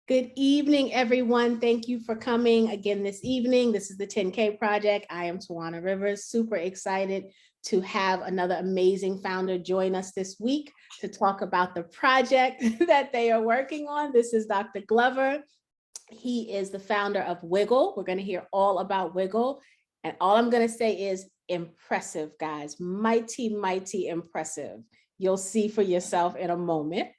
Good evening, everyone. Thank you for coming again this evening. This is the 10K Project. I am Tawana Rivers, super excited to have another amazing founder join us this week to talk about the project that they are working on. This is Dr. Glover. He is the founder of WIGL. We're going to hear all about WIGL. And all I'm going to say is impressive, guys. Mighty, mighty impressive. You'll see for yourself in a moment.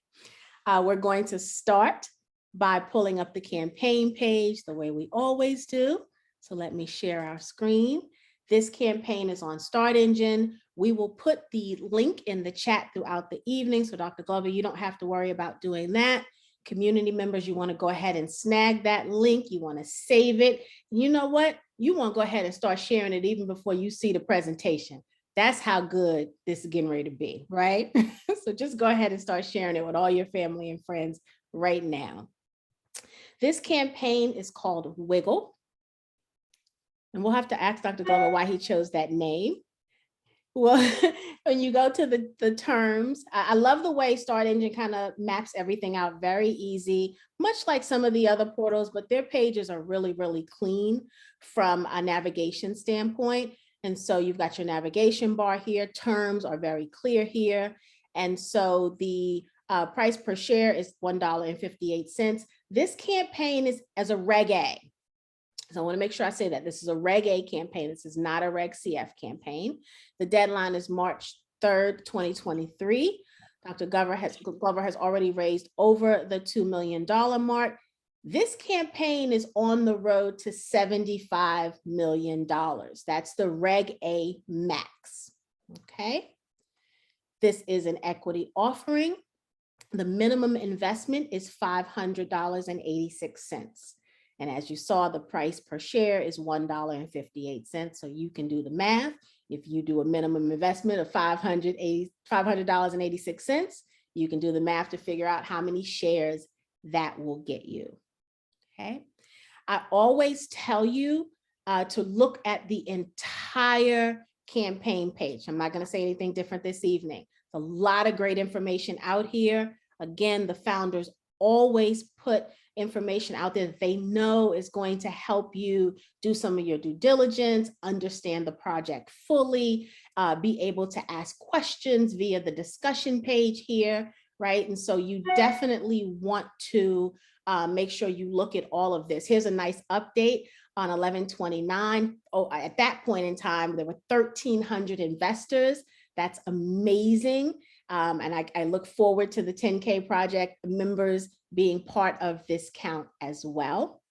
We're going to start by pulling up the campaign page the way we always do. So let me share our screen. This campaign is on Start Engine. We will put the link in the chat throughout the evening. So Dr. Glover, you don't have to worry about doing that. Community members, you want to go ahead and snag that link. You want to save it. You know what? You want to go ahead and start sharing it even before you see the presentation. That's how good this is getting ready to be, right? So just go ahead and start sharing it with all your family and friends right now. This campaign is called WIGL. And we'll have to ask Dr. Glover why he chose that name. Well, when you go to the terms, I love the way Start Engine kind of maps everything out very easy, much like some of the other portals, but their pages are really, really clean from a navigation standpoint. And so you've got your navigation bar here. Terms are very clear here. And so the price per share is $1.58. This campaign is as a Reg A. So I want to make sure I say that this is a Reg A campaign. This is not a Reg CF campaign. The deadline is March 3rd, 2023. Dr. Glover has already raised over the $2 million mark. This campaign is on the road to $75 million. That's the Reg A max. Okay. This is an equity offering. The minimum investment is $500.86. And as you saw, the price per share is $1.58. So you can do the math. If you do a minimum investment of $500.86, you can do the math to figure out how many shares that will get you. Okay. I always tell you to look at the entire campaign page. I'm not going to say anything different this evening. A lot of great information out here. Again, the founders always put information out there that they know is going to help you do some of your due diligence, understand the project fully, be able to ask questions via the discussion page here, right? And so you definitely want to make sure you look at all of this. Here's a nice update on 11/29. Oh, at that point in time, there were 1,300 investors. That's amazing. And I look forward to the 10K Project members being part of this count as well.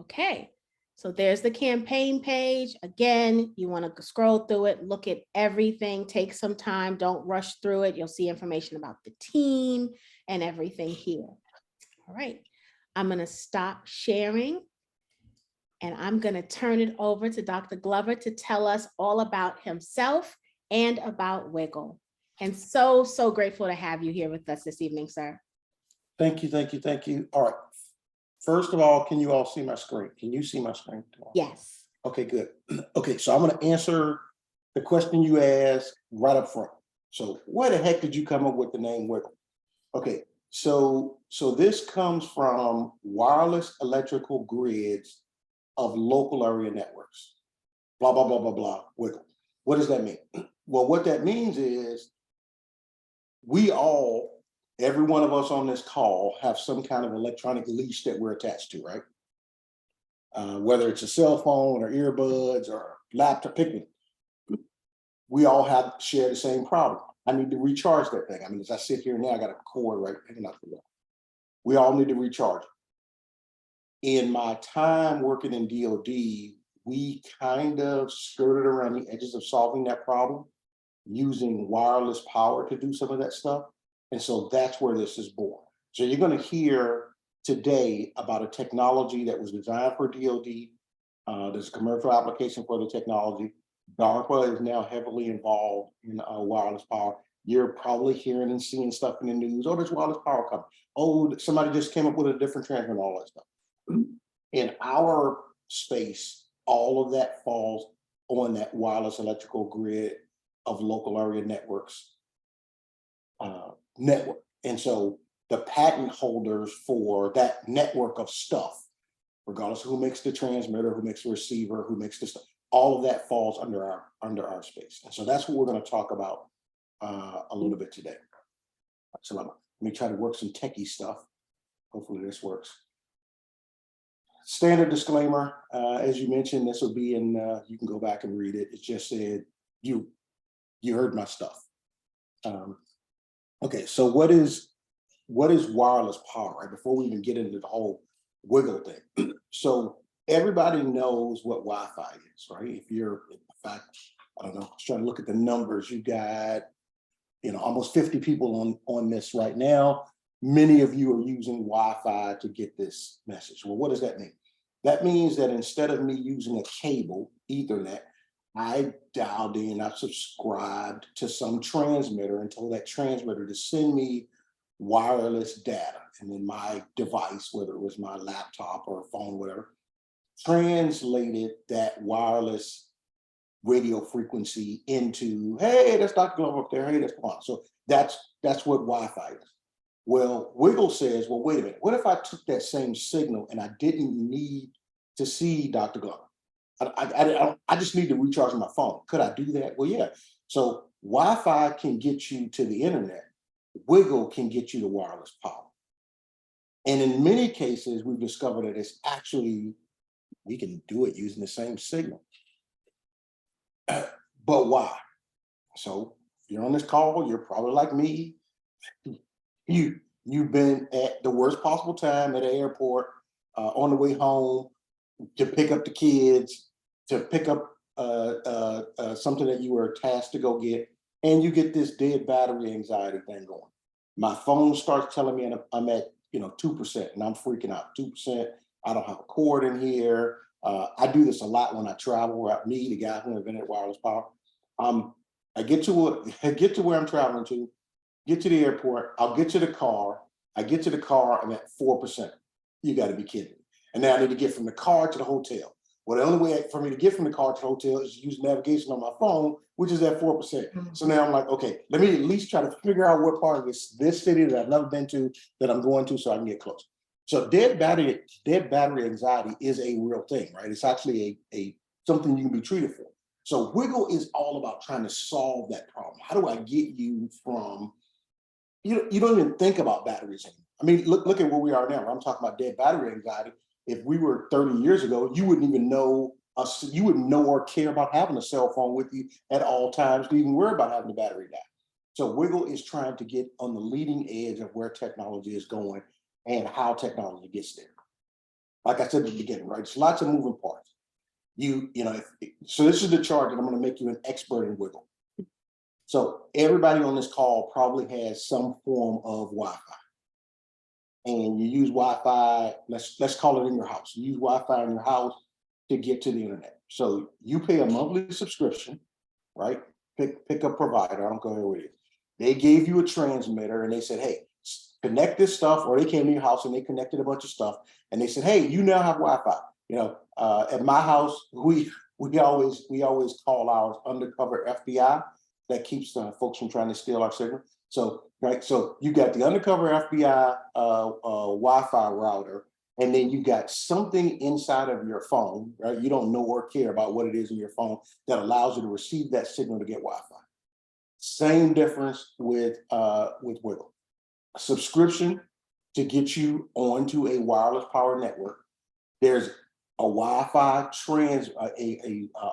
Okay, so there's the campaign page. Again, you want to scroll through it, look at everything, take some time, don't rush through it. You'll see information about the team and everything here. All right, I'm going to stop sharing. And I'm going to turn it over to Dr. Glover to tell us all about himself and about WIGL. And so grateful to have you here with us this evening, sir. Thank you, thank you, thank you. All right. First of all, can you all see my screen? Can you see my screen? Yes. Okay, good. Okay, so I'm going to answer the question you asked right up front. So where the heck did you come up with the name WIGL? Okay, so this comes from wireless electrical grids of local area networks. Blah, blah, blah, blah, blah, WIGL. What does that mean? Well, what that means is we all, every one of us on this call, have some kind of electronic leash that we're attached to, right? Whether it's a cell phone or earbuds or laptop, pick me. We all share the same problem. I need to recharge that thing. I mean, as I sit here now, I got a cord right hanging out the wall. We all need to recharge it. In my time working in DoD, we kind of skirted around the edges of solving that problem using wireless power to do some of that stuff. And so that's where this is born. So you're going to hear today about a technology that was designed for DoD. There's a commercial application for the technology. DARPA is now heavily involved in wireless power. You're probably hearing and seeing stuff in the news. Oh, there's wireless power coming. Oh, somebody just came up with a different transmitter, all that stuff. In our space, all of that falls on that wireless electrical grid of local area networks network. And so the patent holders for that network of stuff, regardless of who makes the transmitter, who makes the receiver, who makes the stuff. All of that falls under our space. And so that's what we're going to talk about a little bit today. So let me try to work some techie stuff. Hopefully this works. Standard disclaimer, as you mentioned, this will be in, you can go back and read it. It just said, you heard my stuff. Okay, so what is wireless power, right? Before we even get into the whole WIGL thing. So everybody knows what Wi-Fi is, right? If you're, in fact, I don't know, I was trying to look at the numbers. You got, almost 50 people on this right now. Many of you are using Wi-Fi to get this message. Well, what does that mean? That means that instead of me using a cable, Ethernet, I dialed in, I subscribed to some transmitter and told that transmitter to send me wireless data. And then my device, whether it was my laptop or phone, whatever, translated that wireless radio frequency into, hey, that's Dr. Glover up there, hey, that's Juan. So that's what Wi-Fi is. Well, WIGL says, well, wait a minute, what if I took that same signal and I didn't need to see Dr. Glover? I just need to recharge my phone. Could I do that? Well, yeah. So Wi-Fi can get you to the internet. WIGL can get you to wireless power. And in many cases, we've discovered that it's actually, we can do it using the same signal. But why? So if you're on this call, you're probably like me. You've been at the worst possible time at an airport, on the way home, to pick up the kids, to pick up something that you were tasked to go get, and you get this dead battery anxiety thing going. My phone starts telling me I'm at 2%, and I'm freaking out. 2%. I don't have a cord in here. I do this a lot when I travel. Where me, the guy who invented wireless power, I get to where I'm traveling to, get to the airport. I'll get to the car. I get to the car. I'm at 4%. You got to be kidding me. And now I need to get from the car to the hotel. Well, the only way for me to get from the car to the hotel is to use navigation on my phone, which is at 4%. Mm-hmm. So now I'm like, okay, let me at least try to figure out what part of this city that I've never been to that I'm going to so I can get close. So dead battery anxiety is a real thing, right? It's actually a something you can be treated for. So WIGL is all about trying to solve that problem. How do I get you from, you don't even think about batteries anymore. I mean, look at where we are now. I'm talking about dead battery anxiety. If we were 30 years ago, you wouldn't even know you wouldn't know or care about having a cell phone with you at all times to even worry about having the battery die. So WIGL is trying to get on the leading edge of where technology is going and how technology gets there. Like I said at the beginning, right? There's lots of moving parts. So this is the chart that I'm going to make you an expert in WIGL. So everybody on this call probably has some form of Wi-Fi. And you use Wi-Fi, let's call it in your house. You use Wi-Fi in your house to get to the internet. So you pay a monthly subscription, right? Pick a provider, I don't care who it is. They gave you a transmitter and they said, hey, connect this stuff, or they came to your house and they connected a bunch of stuff. And they said, hey, you now have Wi-Fi. At my house, we always call ours undercover FBI. That keeps folks from trying to steal our signal. So, right, so you got the undercover FBI Wi-Fi router, and then you got something inside of your phone, right? You don't know or care about what it is in your phone that allows you to receive that signal to get Wi-Fi. Same difference with WIGL. A subscription to get you onto a wireless power network. There's a Wi-Fi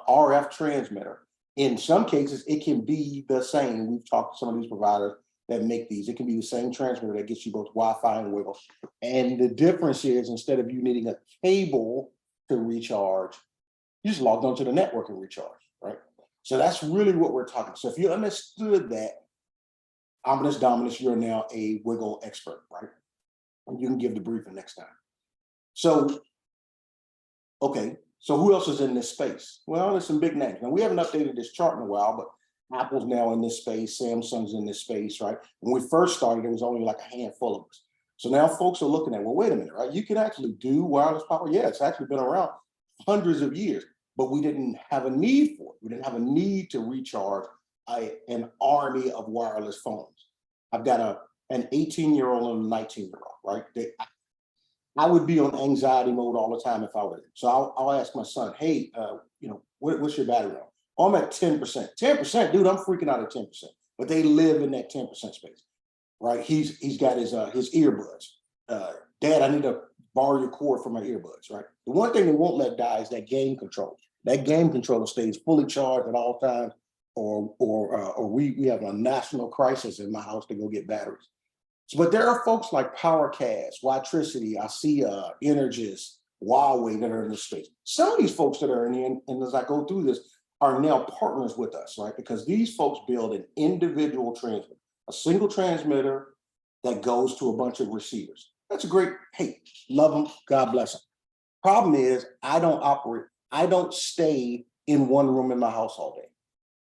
RF transmitter. In some cases, it can be the same. We've talked to some of these providers that make these. It can be the same transmitter that gets you both Wi-Fi and WIGL. And the difference is, instead of you needing a cable to recharge, you just logged onto the network and recharge, right? So that's really what we're talking. So if you understood that, Ominous Dominus, you're now a WIGL expert, right? And you can give the briefing next time. So, okay. So who else is in this space? Well, there's some big names. Now, we haven't updated this chart in a while, but Apple's now in this space, Samsung's in this space, right? When we first started, it was only like a handful of us. So now folks are looking at, well, wait a minute, right? You can actually do wireless power. Yeah, it's actually been around hundreds of years, but we didn't have a need for it. We didn't have a need to recharge an army of wireless phones. I've got an 18-year-old and a 19-year-old, right? I would be on anxiety mode all the time if I were there. So I'll ask my son, hey, what's your battery on? Oh, I'm at 10%. 10%, dude, I'm freaking out at 10%. But they live in that 10% space, right? He's got his earbuds. Dad, I need to borrow your cord for my earbuds, right? The one thing they won't let die is that game controller. That game controller stays fully charged at all times, or we have a national crisis in my house to go get batteries. But there are folks like PowerCast, Watricity, ASEA, Energis, Huawei that are in this space. Some of these folks that are in here, and as I go through this, are now partners with us, right? Because these folks build an individual transmitter, a single transmitter that goes to a bunch of receivers. That's a great, hey, love them, God bless them. Problem is, I don't stay in one room in my house all day.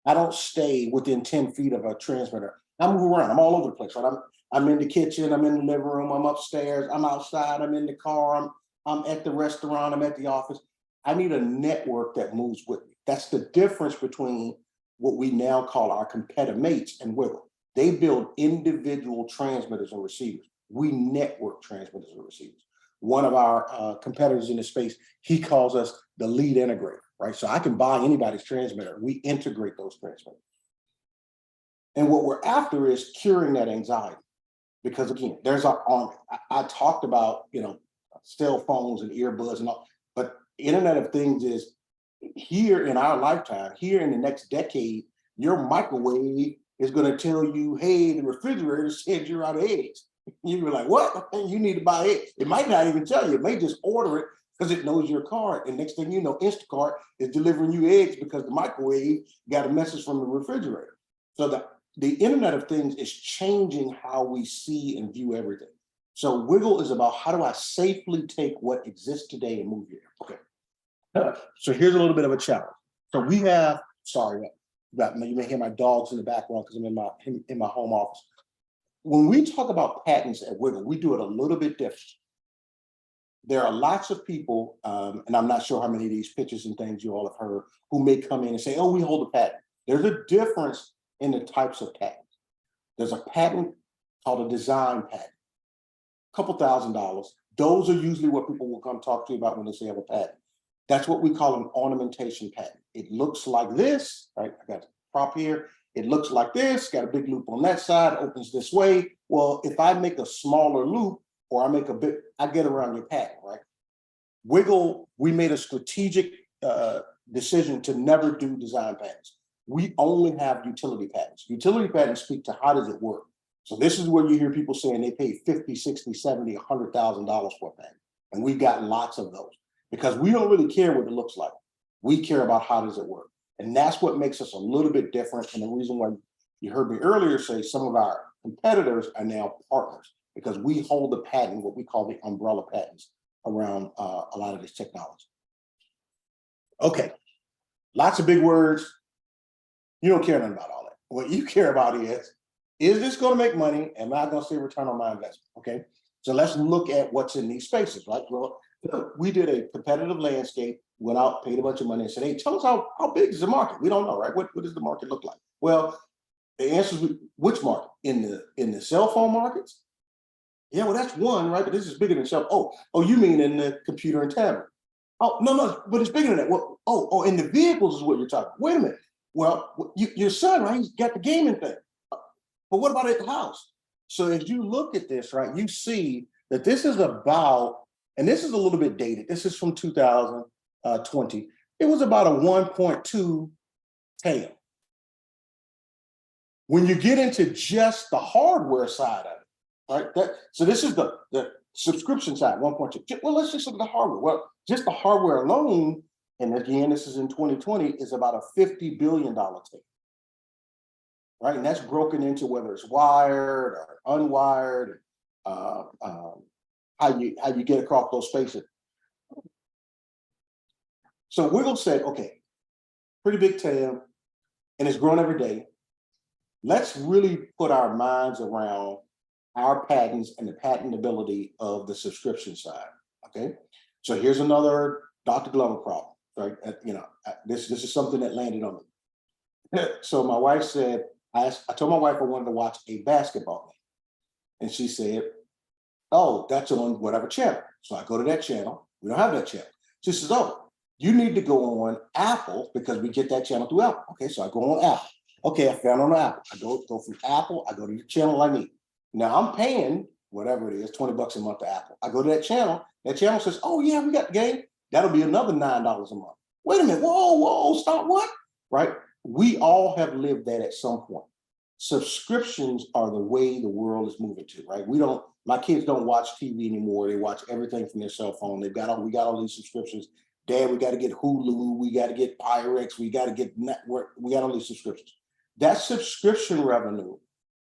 I don't stay within 10 feet of a transmitter. I move around, I'm all over the place, right? I'm in the kitchen, I'm in the living room, I'm upstairs, I'm outside, I'm in the car, I'm at the restaurant, I'm at the office. I need a network that moves with me. That's the difference between what we now call our competitive mates and WIGL. They build individual transmitters and receivers. We network transmitters and receivers. One of our competitors in this space, he calls us the lead integrator, right? So I can buy anybody's transmitter. We integrate those transmitters. And what we're after is curing that anxiety. Because again, there's our army. I talked about, cell phones and earbuds and all, but Internet of Things is here in our lifetime, here in the next decade, your microwave is going to tell you, hey, the refrigerator said you're out of eggs. You're like, what? You need to buy eggs. It might not even tell you. It may just order it because it knows your card. And next thing you know, Instacart is delivering you eggs because the microwave got a message from the refrigerator. So the Internet of Things is changing how we see and view everything. So WIGL is about how do I safely take what exists today and move here. Okay. So here's a little bit of a challenge. So we have, sorry, you may hear my dogs in the background because I'm in my home office. When we talk about patents at WIGL, we do it a little bit different. There are lots of people, and I'm not sure how many of these pictures and things you all have heard, who may come in and say, oh, we hold a patent. There's a difference in the types of patents. There's a patent called a design patent, a couple $1,000s. Those are usually what people will come talk to you about when they say have a patent. That's what we call an ornamentation patent. It looks like this, right? I got the prop here. It looks like this, got a big loop on that side, opens this way. Well, if I make a smaller loop or I make a bit, I get around your patent, right? WIGL, we made a strategic decision to never do design patents. We only have utility patents. Utility patents speak to how does it work. So this is where you hear people saying they pay $50, $60, $70, $100,000 for a patent. And we've got lots of those because we don't really care what it looks like. We care about how does it work. And that's what makes us a little bit different. And the reason why you heard me earlier say some of our competitors are now partners because we hold the patent, what we call the umbrella patents around a lot of this technology. Okay, lots of big words. You don't care nothing about all that. What you care about is this going to make money? Am I going to see a return on my investment? Okay, so let's look at what's in these spaces, right? Well, we did a competitive landscape, went out, paid a bunch of money and said, hey, tell us how big is the market? We don't know, right? What does the market look like? Well, the answer is which market? In the cell phone markets? Yeah, well, that's one, right? But this is bigger than cell. Oh, you mean in the computer and tablet? Oh, no, but it's bigger than that. Well, in the vehicles is what you're talking. Wait a minute. Well, your son, right? He's got the gaming thing. But what about at the house? So as you look at this, right, you see that this is about, and this is a little bit dated. This is from 2020. It was about a 1.2 TAM. When you get into just the hardware side of it, right? So this is the subscription side, 1.2. Well, let's just look at the hardware. Well, just the hardware alone, and again, this is in 2020, is about a $50 billion TAM. Right, and that's broken into whether it's wired or unwired, how you get across those spaces. So WIGL said, okay, pretty big TAM, and it's growing every day. Let's really put our minds around our patents and the patentability of the subscription side. Okay, so here's another Dr. Glover problem, right? This is something that landed on me. So my wife said, I told my wife I wanted to watch a basketball game. And she said, oh, that's on whatever channel. So I go to that channel. We don't have that channel. She says, oh, you need to go on Apple because we get that channel through Apple. Okay, so I go on Apple. Okay, I found on Apple. I go from Apple, I go to the channel I need. Now I'm paying whatever it is, 20 bucks a month to Apple. I go to that channel says, oh yeah, we got the game. That'll be another $9 a month. Wait a minute, whoa, stop, what? Right? We all have lived that at some point. Subscriptions are the way the world is moving to, right? My kids don't watch TV anymore. They watch everything from their cell phone. We got all these subscriptions. Dad, we got to get Hulu, we got to get Pyrex, we got to get network, we got all these subscriptions. That subscription revenue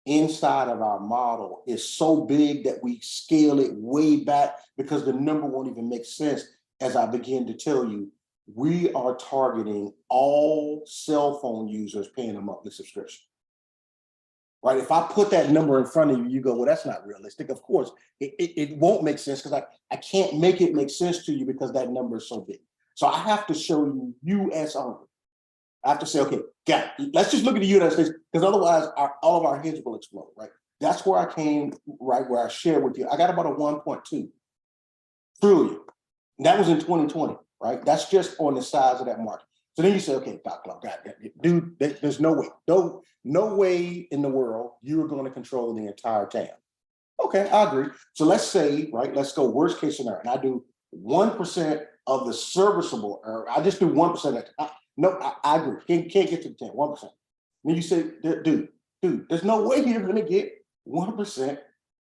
inside of our model is so big that we scale it way back because the number won't even make sense. As I begin to tell you, we are targeting all cell phone users paying a monthly subscription. Right? If I put that number in front of you, you go, well, that's not realistic. Of course, it won't make sense because I can't make it make sense to you because that number is so big. So I have to show you US only. I have to say, okay, let's just look at the United States because otherwise all of our heads will explode, right? That's where I came, right, where I shared with you. I got about a 1.2 trillion. And that was in 2020, right? That's just on the size of that market. So then you say, okay, Dr. God, dude, there's no way. No way in the world you are going to control the entire TAM. Okay, I agree. So let's say, right, let's go worst case scenario. And I do 1% of the serviceable, or I just do 1%. I agree. Can't get to the 10, 1%. Then you say, dude, there's no way you're going to get 1%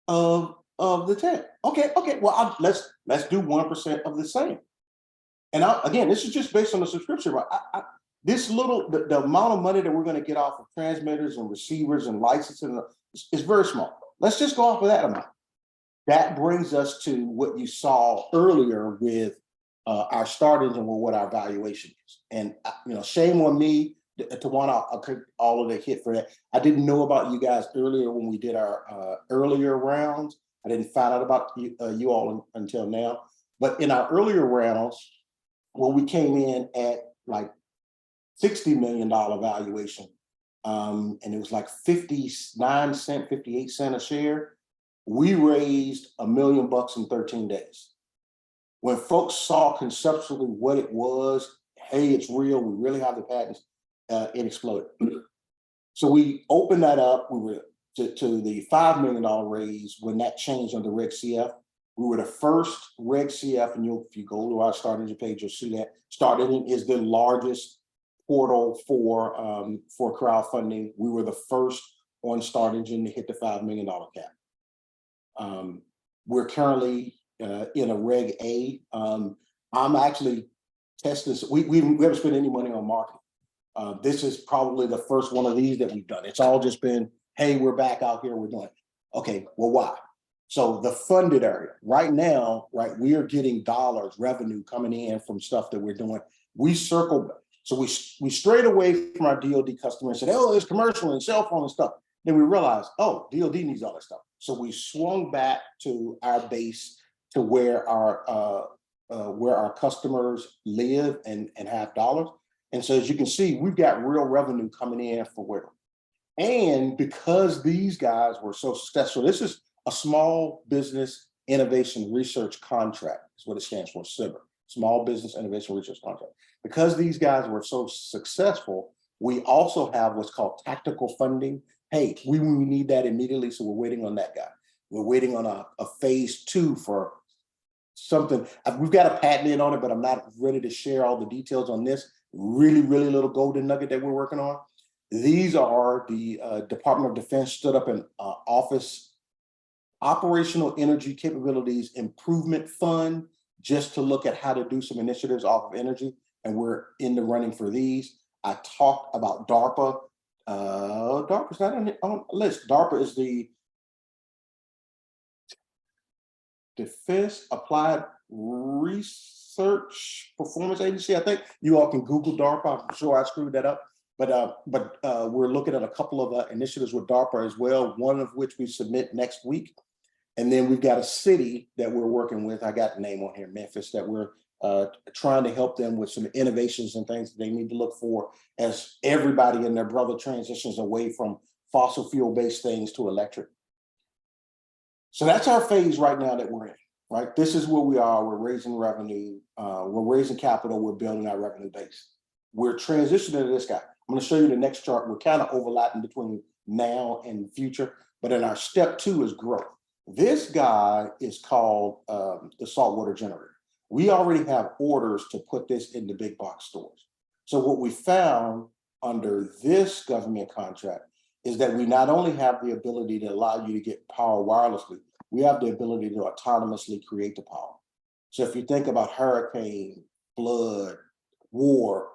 of the 10. Okay. Well, let's do 1% of the same. And again, this is just based on the subscription, right? The amount of money that we're going to get off of transmitters and receivers and licensing is very small. Let's just go off of that amount. That brings us to what you saw earlier with our start engine, with what our valuation is. And shame on me to want to all of the hit for that. I didn't know about you guys earlier when we did our earlier rounds. I didn't find out about you all until now. But in our earlier rounds, when we came in at like $60 million valuation, and it was like 59 cent, 58 cent a share, we raised $1 million in 13 days. When folks saw conceptually what it was, hey, it's real, we really have the patents, it exploded. So we opened that up. We were to the $5 million raise when that changed under Reg CF. We were the first Reg CF, and if you go to our Start Engine page, you'll see that Start Engine is the largest portal for crowdfunding. We were the first on Start Engine to hit the $5 million cap. We're currently in a Reg A. I'm actually testing. We haven't spent any money on marketing. This is probably the first one of these that we've done. It's all just been, hey, we're back out here, we're doing it. Okay, well, why? So the funded area right now, right, we are getting dollars, revenue coming in from stuff that we're doing. We circled, so we strayed away from our DoD customers and said, oh, it's commercial and cell phone and stuff. Then we realized, oh, DoD needs all that stuff. So we swung back to our base, to where our customers live and have dollars. And so as you can see, we've got real revenue coming in for WIGL. And because these guys were so successful, this is a Small Business Innovation Research Contract, is what it stands for, SBIR, Small Business Innovation Research Contract. Because these guys were so successful, we also have what's called tactical funding. Hey, we need that immediately, so we're waiting on that guy. We're waiting on a phase 2 for something. We've got a patent in on it, but I'm not ready to share all the details on this really little golden nugget that we're working on. These are the Department of Defense stood up an office Operational Energy Capabilities Improvement Fund just to look at how to do some initiatives off of energy, and we're in the running for these. I talked about DARPA. DARPA's not on the list. DARPA is the Defense Applied Research Performance Agency. I think you all can Google DARPA. I'm sure I screwed that up, but we're looking at a couple of initiatives with DARPA as well, one of which we submit next week. And then we've got a city that we're working with. I got the name on here, Memphis, that we're trying to help them with some innovations and things that they need to look for as everybody and their brother transitions away from fossil fuel-based things to electric. So that's our phase right now that we're in, right? This is where we are. We're raising revenue. We're raising capital. We're building our revenue base. We're transitioning to this guy. I'm going to show you the next chart. We're kind of overlapping between now and future, but in our step 2 is growth. This guy is called the saltwater generator. We already have orders to put this in the big box stores. So what we found under this government contract is that we not only have the ability to allow you to get power wirelessly, we have the ability to autonomously create the power. So if you think about hurricane, flood, war,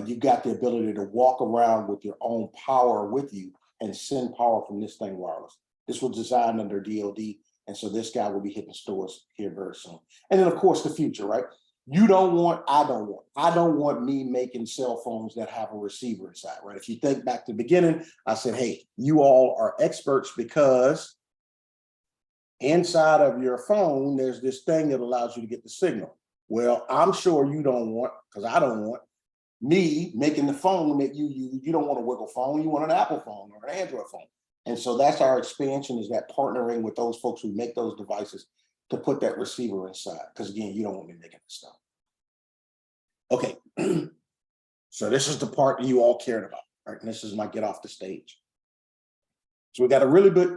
you've got the ability to walk around with your own power with you and send power from this thing wireless. This was designed under DoD, and so this guy will be hitting stores here very soon. And then of course the future, right? You don't want, I don't want me making cell phones that have a receiver inside, right? If you think back to the beginning, I said, hey, you all are experts because inside of your phone, there's this thing that allows you to get the signal. Well, I'm sure you don't want, because I don't want me making the phone that you use. You don't want a WIGL phone, you want an Apple phone or an Android phone. And so that's our expansion, is that partnering with those folks who make those devices to put that receiver inside. Because again, you don't want me making this stuff. Okay, so this is the part that you all cared about, right? And this is my get off the stage. So we got a really big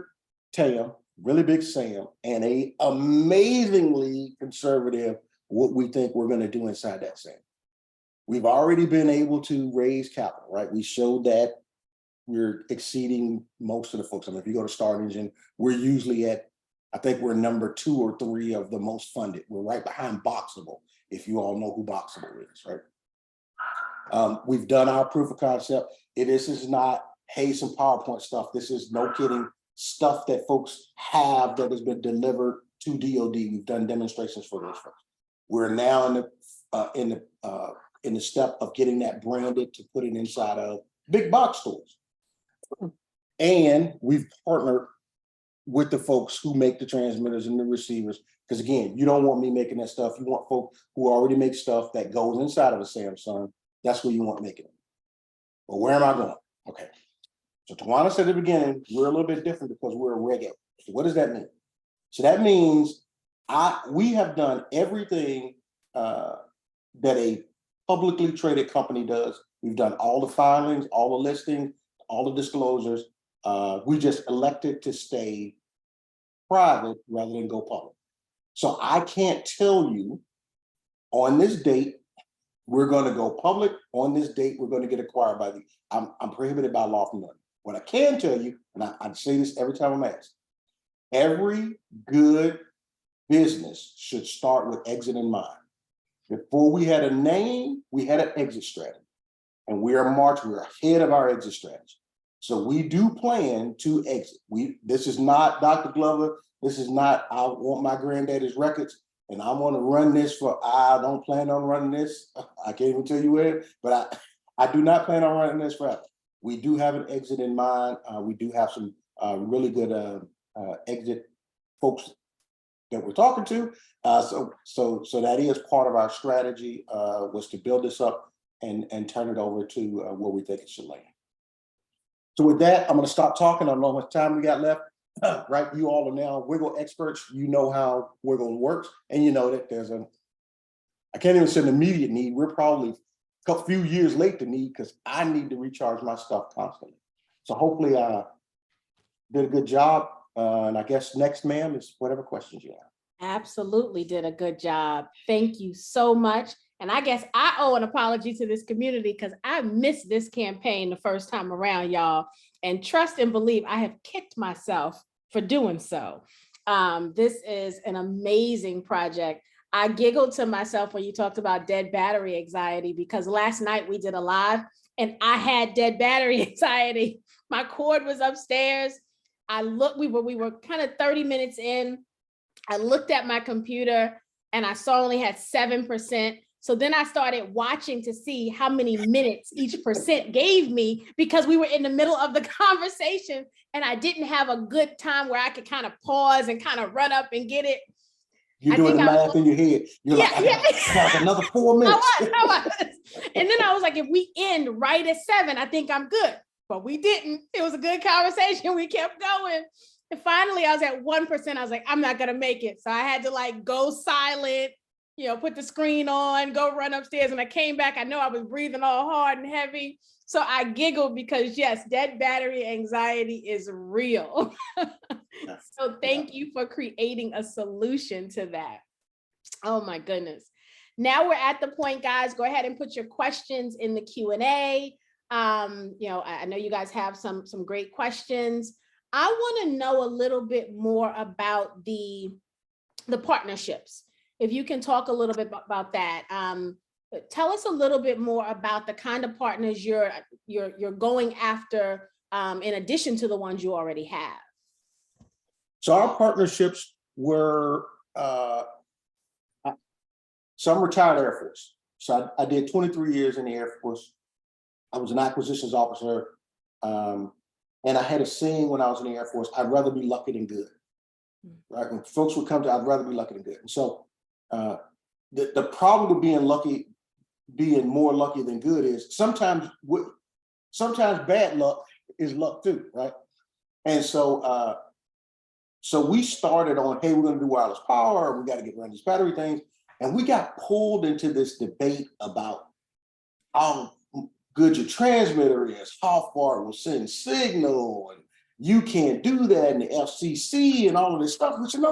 TAM, really big SAM, and a amazingly conservative what we think we're going to do inside that SAM. We've already been able to raise capital, right? We showed that we're exceeding most of the folks. I mean, if you go to Start Engine, we're usually at, I think we're number 2 or 3 of the most funded. We're right behind Boxable, if you all know who Boxable is, right? We've done our proof of concept. This is not, hey, some PowerPoint stuff. This is, no kidding, stuff that folks have that has been delivered to DoD. We've done demonstrations for those folks. We're now in the step of getting that branded to put it inside of big box stores. And we've partnered with the folks who make the transmitters and the receivers. Because again, you don't want me making that stuff. You want folks who already make stuff that goes inside of a Samsung. That's what you want making it. But where am I going? Okay. So Tawana said at the beginning, we're a little bit different because we're a regular. So what does that mean? So that means we have done everything that a publicly traded company does. We've done all the filings, all the listings, all the disclosures. We just elected to stay private rather than go public. So I can't tell you on this date, we're going to go public. On this date, we're going to get acquired by the, I'm prohibited by law from doing. What I can tell you, and I say this every time I'm asked, every good business should start with exit in mind. Before we had a name, we had an exit strategy. And we're ahead of our exit strategy. So we do plan to exit. This is not Dr. Glover. This is not, I want my granddaddy's records and I want to run this I don't plan on running this. I can't even tell you where, but I do not plan on running this forever. We do have an exit in mind. We do have some really good exit folks that we're talking to. So that is part of our strategy, was to build this up and turn it over to where we think it should land. So with that, I'm going to stop talking. I don't know how much time we got left. Right, you all are now WIGL experts. You know how WIGL works, and you know that there's I can't even say an immediate need. We're probably a few years late to need because I need to recharge my stuff constantly. So hopefully I did a good job. And I guess next, ma'am, is whatever questions you have. Absolutely did a good job. Thank you so much. And I guess I owe an apology to this community because I missed this campaign the first time around, y'all. And trust and believe, I have kicked myself for doing so. This is an amazing project. I giggled to myself when you talked about dead battery anxiety, because last night we did a live and I had dead battery anxiety. My cord was upstairs. We were kind of 30 minutes in. I looked at my computer and I saw only had 7%. So then I started watching to see how many minutes each percent gave me, because we were in the middle of the conversation and I didn't have a good time where I could kind of pause and kind of run up and get it. You're doing the math in your head. You're like, I got another 4 minutes. I was. And then I was like, if we end right at 7, I think I'm good. But we didn't. It was a good conversation. We kept going. And finally, I was at 1%. I was like, I'm not gonna make it. So I had to like go silent, put the screen on, go run upstairs. And I came back. I know I was breathing all hard and heavy. So I giggled because yes, dead battery anxiety is real. So thank you for creating a solution to that. Oh my goodness. Now we're at the point, guys. Go ahead and put your questions in the Q&A. I know you guys have some great questions. I want to know a little bit more about the partnerships. If you can talk a little bit about that. Tell us a little bit more about the kind of partners you're going after, in addition to the ones you already have. So our partnerships were, so I'm retired Air Force. So I did 23 years in the Air Force. I was an acquisitions officer. And I had a saying when I was in the Air Force, I'd rather be lucky than good. Right? When folks would come to, I'd rather be lucky than good. And so the problem with being more lucky than good is sometimes bad luck is luck too, right? And so so we started on, hey, we're going to do wireless power. We got to get rid of these battery things. And we got pulled into this debate about how good your transmitter is, how far it will send signal, and you can't do that, and the FCC and all of this stuff. We said, no,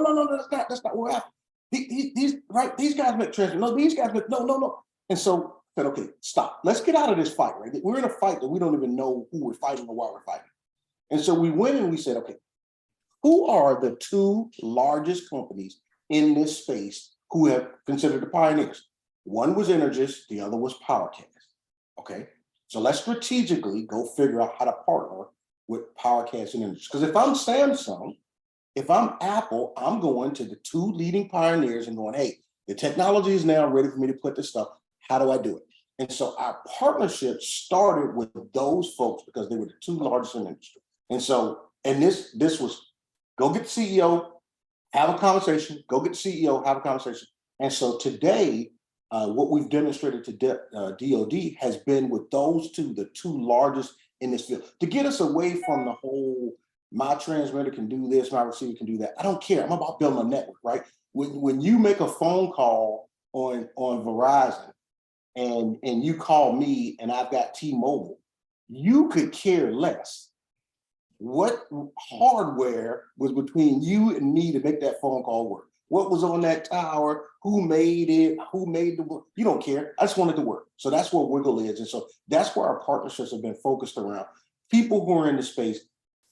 that's not what happened. These guys make transmitter. No, these guys make, no. And so I said, okay, stop. Let's get out of this fight, right? We're in a fight that we don't even know who we're fighting or why we're fighting. And so we went and we said, okay, who are the two largest companies in this space who have considered the pioneers? One was Energis, the other was PowerCast. Okay, so let's strategically go figure out how to partner with PowerCast and Energis. Because if I'm Samsung, if I'm Apple, I'm going to the two leading pioneers and going, hey, the technology is now ready for me to put this stuff. How do I do it? And so our partnership started with those folks because they were the two largest in the industry. And so, and this was go get the CEO, have a conversation, go get the CEO, have a conversation. And so today, what we've demonstrated to DOD has been with those two, the two largest in this field, to get us away from the whole, my transmitter can do this, my receiver can do that. I don't care. I'm about building a network, right? When you make a phone call on Verizon and you call me and I've got T-Mobile, you could care less what hardware was between you and me to make that phone call work. What was on that tower, who made it, who made the work, you don't care. I just want it to work. So that's what WIGL is. And so that's where our partnerships have been focused around. People who are in the space,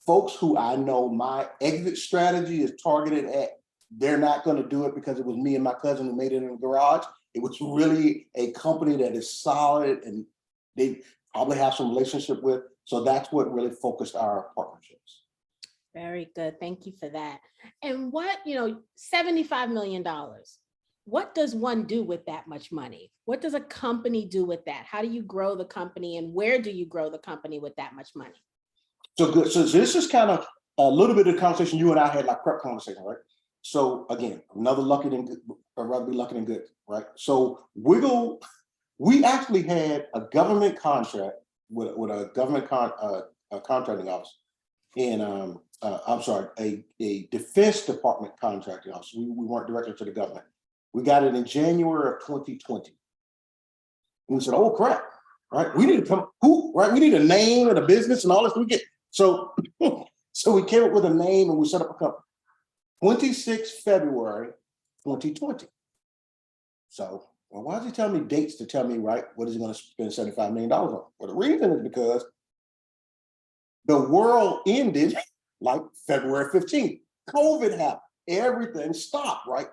folks who I know my exit strategy is targeted at, they're not going to do it because it was me and my cousin who made it in the garage. It was really a company that is solid and they probably have some relationship with. So that's what really focused our partnerships. Very good. Thank you for that. And what, $75 million, what does one do with that much money? What does a company do with that? How do you grow the company and where do you grow the company with that much money? So good. So this is kind of a little bit of the conversation you and I had, like prep conversation, right? So again, another lucky than good, or rather be lucky than good, right? So WIGL, we actually had a government contract with a government contracting office in, I'm sorry, a Defense Department contracting office. We weren't directly to the government. We got it in January of 2020. And we said, oh crap, right? We need to come, right? We need a name and a business and all this. So we came up with a name and we set up a company. 26 February 2020. So, well, why is he telling me dates to tell me, right, what is he going to spend $75 million on? Well, the reason is because the world ended like February 15th. COVID happened. Everything stopped, right?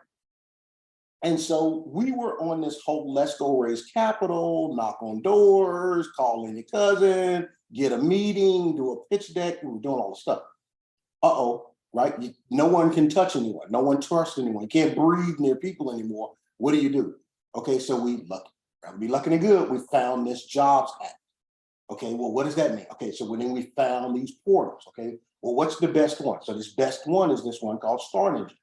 And so we were on this whole let's go raise capital, knock on doors, call in your cousin, get a meeting, do a pitch deck. We were doing all the stuff. Uh-oh, right? No one can touch anyone. No one trusts anyone. You can't breathe near people anymore. What do you do? Okay, so rather be lucky and good, we found this Jobs Act. Okay, well, what does that mean? Okay, so then we found these portals. Okay, well, what's the best one? So this best one is this one called Start Engine.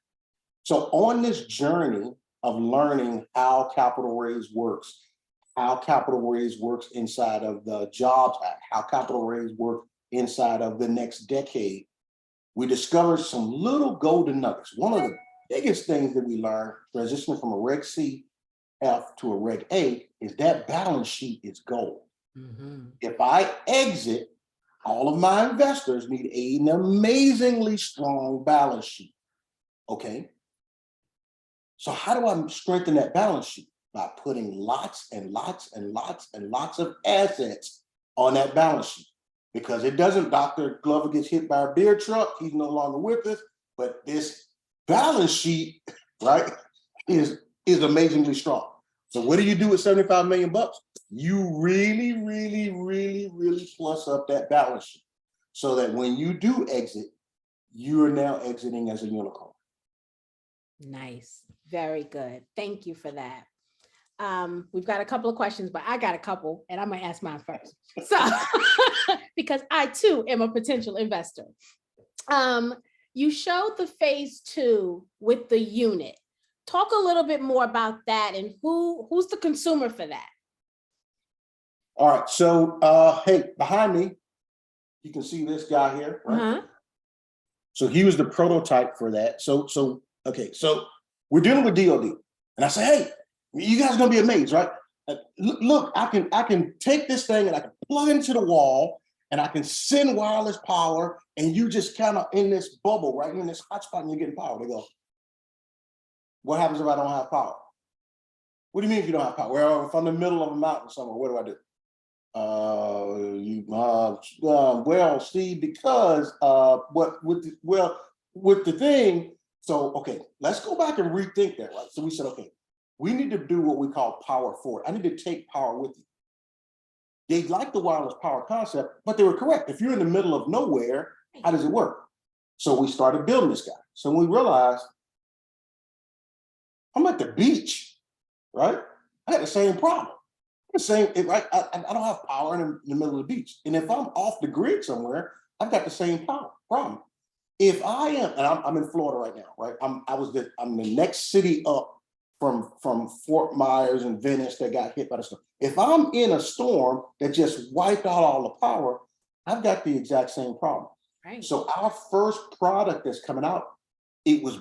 So on this journey of learning how capital raise works, how capital raise works inside of the Jobs Act, how capital raise works inside of the next decade, we discovered some little golden nuggets. One of the biggest things that we learned transitioning from a Reg C F to a Reg A is that balance sheet is gold. If I exit, all of my investors need an amazingly strong balance sheet. Okay. So how do I strengthen that balance sheet? By putting lots and lots and lots and lots of assets on that balance sheet. Because it doesn't, Dr. Glover gets hit by a beer truck, he's no longer with us, but this balance sheet, right, is amazingly strong. So what do you do with 75 million bucks? You really, really, really, really plus up that balance sheet so that when you do exit, you are now exiting as a unicorn. Nice. Very good. Thank you for that. We've got a couple of questions, but I got a couple and I'm gonna ask mine first. So, because I too am a potential investor. You showed the phase 2 with the unit. Talk a little bit more about that and who's the consumer for that? All right, so hey, behind me, you can see this guy here, right? So he was the prototype for that. So okay, so we're dealing with DoD, and I say, hey, you guys are gonna be amazed, right? Look, I can take this thing and I can plug it into the wall, and I can send wireless power, and you just kind of in this bubble, right? You're in this hotspot, and you're getting power. They go, what happens if I don't have power? What do you mean if you don't have power? Well, if I'm in the middle of a mountain somewhere, what do I do? Well, Steve, because with the thing, so okay, let's go back and rethink that, right? So we said, okay, we need to do what we call power forward. I need to take power with you. They like the wireless power concept, but they were correct. If you're in the middle of nowhere, how does it work? So we started building this guy. So we realized I'm at the beach, right? I had the same problem. The same, I don't have power in the middle of the beach. And if I'm off the grid somewhere, I've got the same problem. If I am, and I'm in Florida right now, right? I'm the next city up from Fort Myers and Venice that got hit by the storm. If I'm in a storm that just wiped out all the power, I've got the exact same problem. Right. So our first product that's coming out, it was,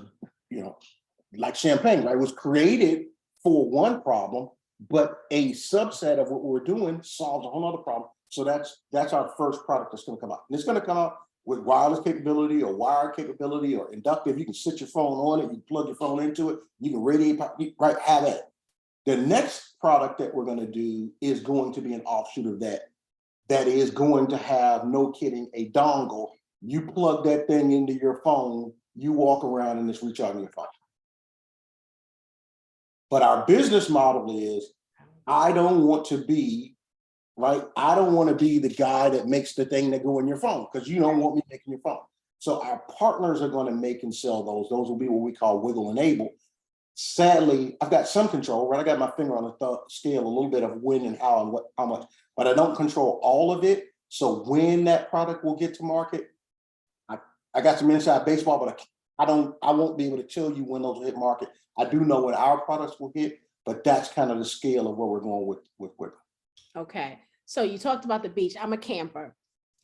like champagne, right? It was created for one problem, but a subset of what we're doing solves a whole other problem. So that's our first product that's going to come out. And it's going to come out with wireless capability or wired capability or inductive. You can sit your phone on it, you plug your phone into it, you can radiate, right, have that. The next product that we're going to do is going to be an offshoot of that. That is going to have, no kidding, a dongle. You plug that thing into your phone, you walk around and it's recharging your phone. But our business model is, I don't want to be, right? I don't want to be the guy that makes the thing that go in your phone because you don't want me making your phone. So our partners are going to make and sell those. Those will be what we call WIGL enabled. Sadly, I've got some control, right? I got my finger on the scale a little bit of when and how and how much, but I don't control all of it. So when that product will get to market, I got some inside baseball, but I won't be able to tell you when those will hit market. I do know when our products will hit, but that's kind of the scale of where we're going with WIGL. Okay. So you talked about the beach. I'm a camper.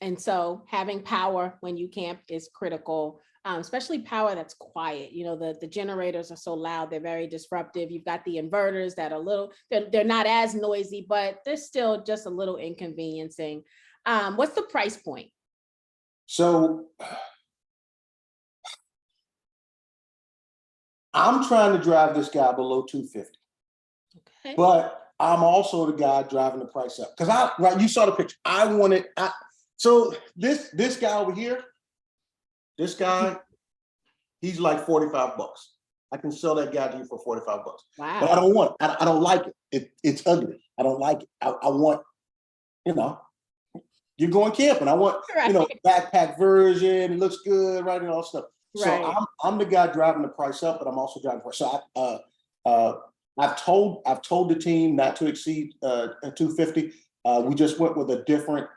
And so having power when you camp is critical, especially power that's quiet. The generators are so loud, they're very disruptive. You've got the inverters that are they're not as noisy, but they're still just a little inconveniencing. What's the price point? So I'm trying to drive this guy below 250. Okay. But I'm also the guy driving the price up. Because you saw the picture. So this guy over here, this guy, he's like 45 bucks. I can sell that guy to you for 45 bucks. Wow. But I don't want it. I don't like it. It's ugly. I don't like it. I want, you're going camping. I want, backpack version. It looks good, right? And all stuff. Right. So I'm the guy driving the price up, but I'm also driving the price. So I've told the team not to exceed 250. We just went with a different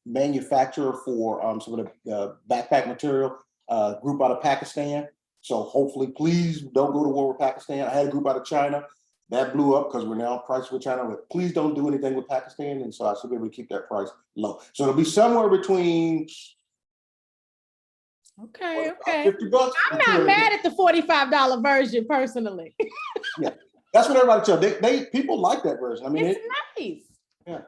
manufacturer for some of the backpack material, group out of Pakistan. So hopefully, please don't go to war with Pakistan. I had a group out of China that blew up because we're now priced with China. But please don't do anything with Pakistan, and so I should be able to keep that price low. So it'll be somewhere between Okay, okay. $50. I'm not mad at the $45 version personally. Yeah, that's what everybody tells. They people like that version. I mean, It's nice. Yeah.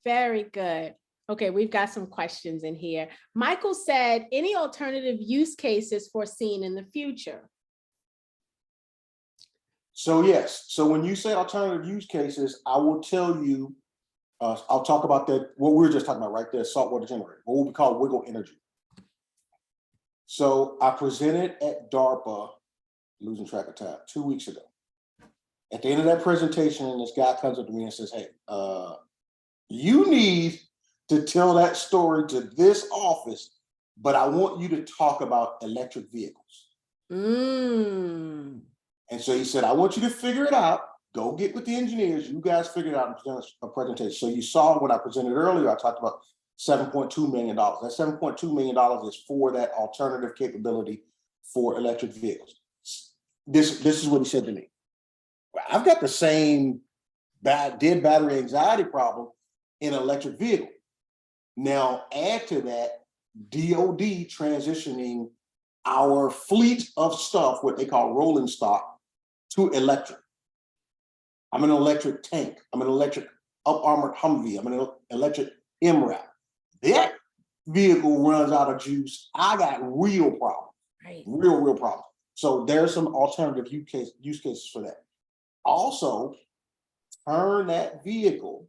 Very good. Okay, we've got some questions in here. Michael said, any alternative use cases foreseen in the future? So yes, so when you say alternative use cases, I will tell you, I'll talk about that, what we were just talking about right there, saltwater generator, what we call WIGL energy. So I presented at DARPA, losing track of time, 2 weeks ago. At the end of that presentation, this guy comes up to me and says, hey, you need to tell that story to this office, but I want you to talk about electric vehicles. And so he said, I want you to figure it out. Go get with the engineers. You guys figure it out and present a presentation. So you saw when I presented earlier, I talked about $7.2 million. That $7.2 million is for that alternative capability for electric vehicles. This is what he said to me. I've got the same dead battery anxiety problem in an electric vehicle. Now add to that DOD transitioning our fleet of stuff, what they call rolling stock, to electric. I'm an electric tank. I'm an electric up-armored Humvee. I'm an electric MRAP. That vehicle runs out of juice. I got real problems, right? Real problems. So there's some alternative use cases for that. Also, turn that vehicle,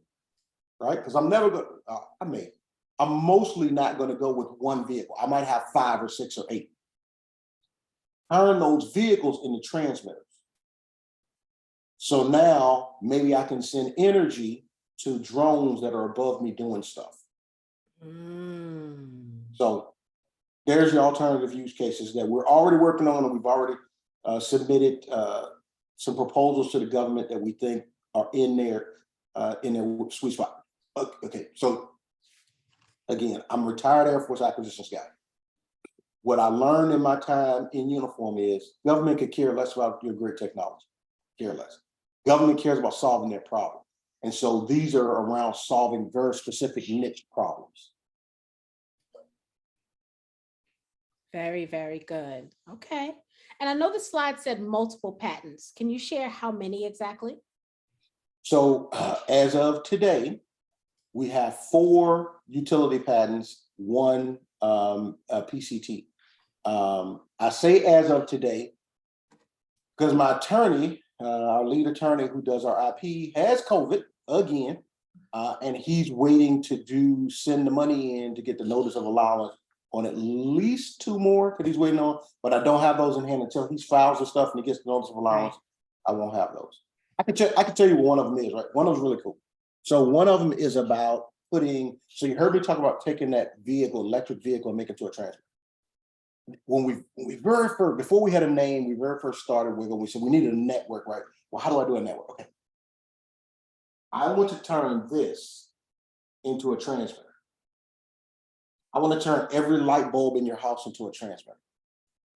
right? Because I'm never going to, I'm mostly not going to go with one vehicle. I might have 5 or 6 or 8. Turn those vehicles into transmitters. So now maybe I can send energy to drones that are above me doing stuff. So there's the alternative use cases that we're already working on, and we've already submitted some proposals to the government that we think are in their sweet spot. Okay, so again, I'm a retired Air Force acquisitions guy. What I learned in my time in uniform is government could care less about your great technology, care less. Government cares about solving their problem. And so these are around solving very specific niche problems. Very, very good. Okay. And I know the slide said multiple patents. Can you share how many exactly? So as of today, we have 4 utility patents, 1 PCT. I say as of today, because my attorney, our lead attorney who does our IP has COVID again, and he's waiting to send the money in to get the notice of allowance on at least 2 more that he's waiting on, but I don't have those in hand until he files the stuff and he gets the notice of allowance. I won't have those. I can tell you what one of them is, right? One of them is really cool. So one of them is about putting, so you heard me talk about taking that vehicle, electric vehicle, and making it to a transmitter. When we very first, before we had a name, we very first started WIGL, we said we needed a network, right? Well, how do I do a network? Okay. I want to turn this into a transmitter. I want to turn every light bulb in your house into a transmitter,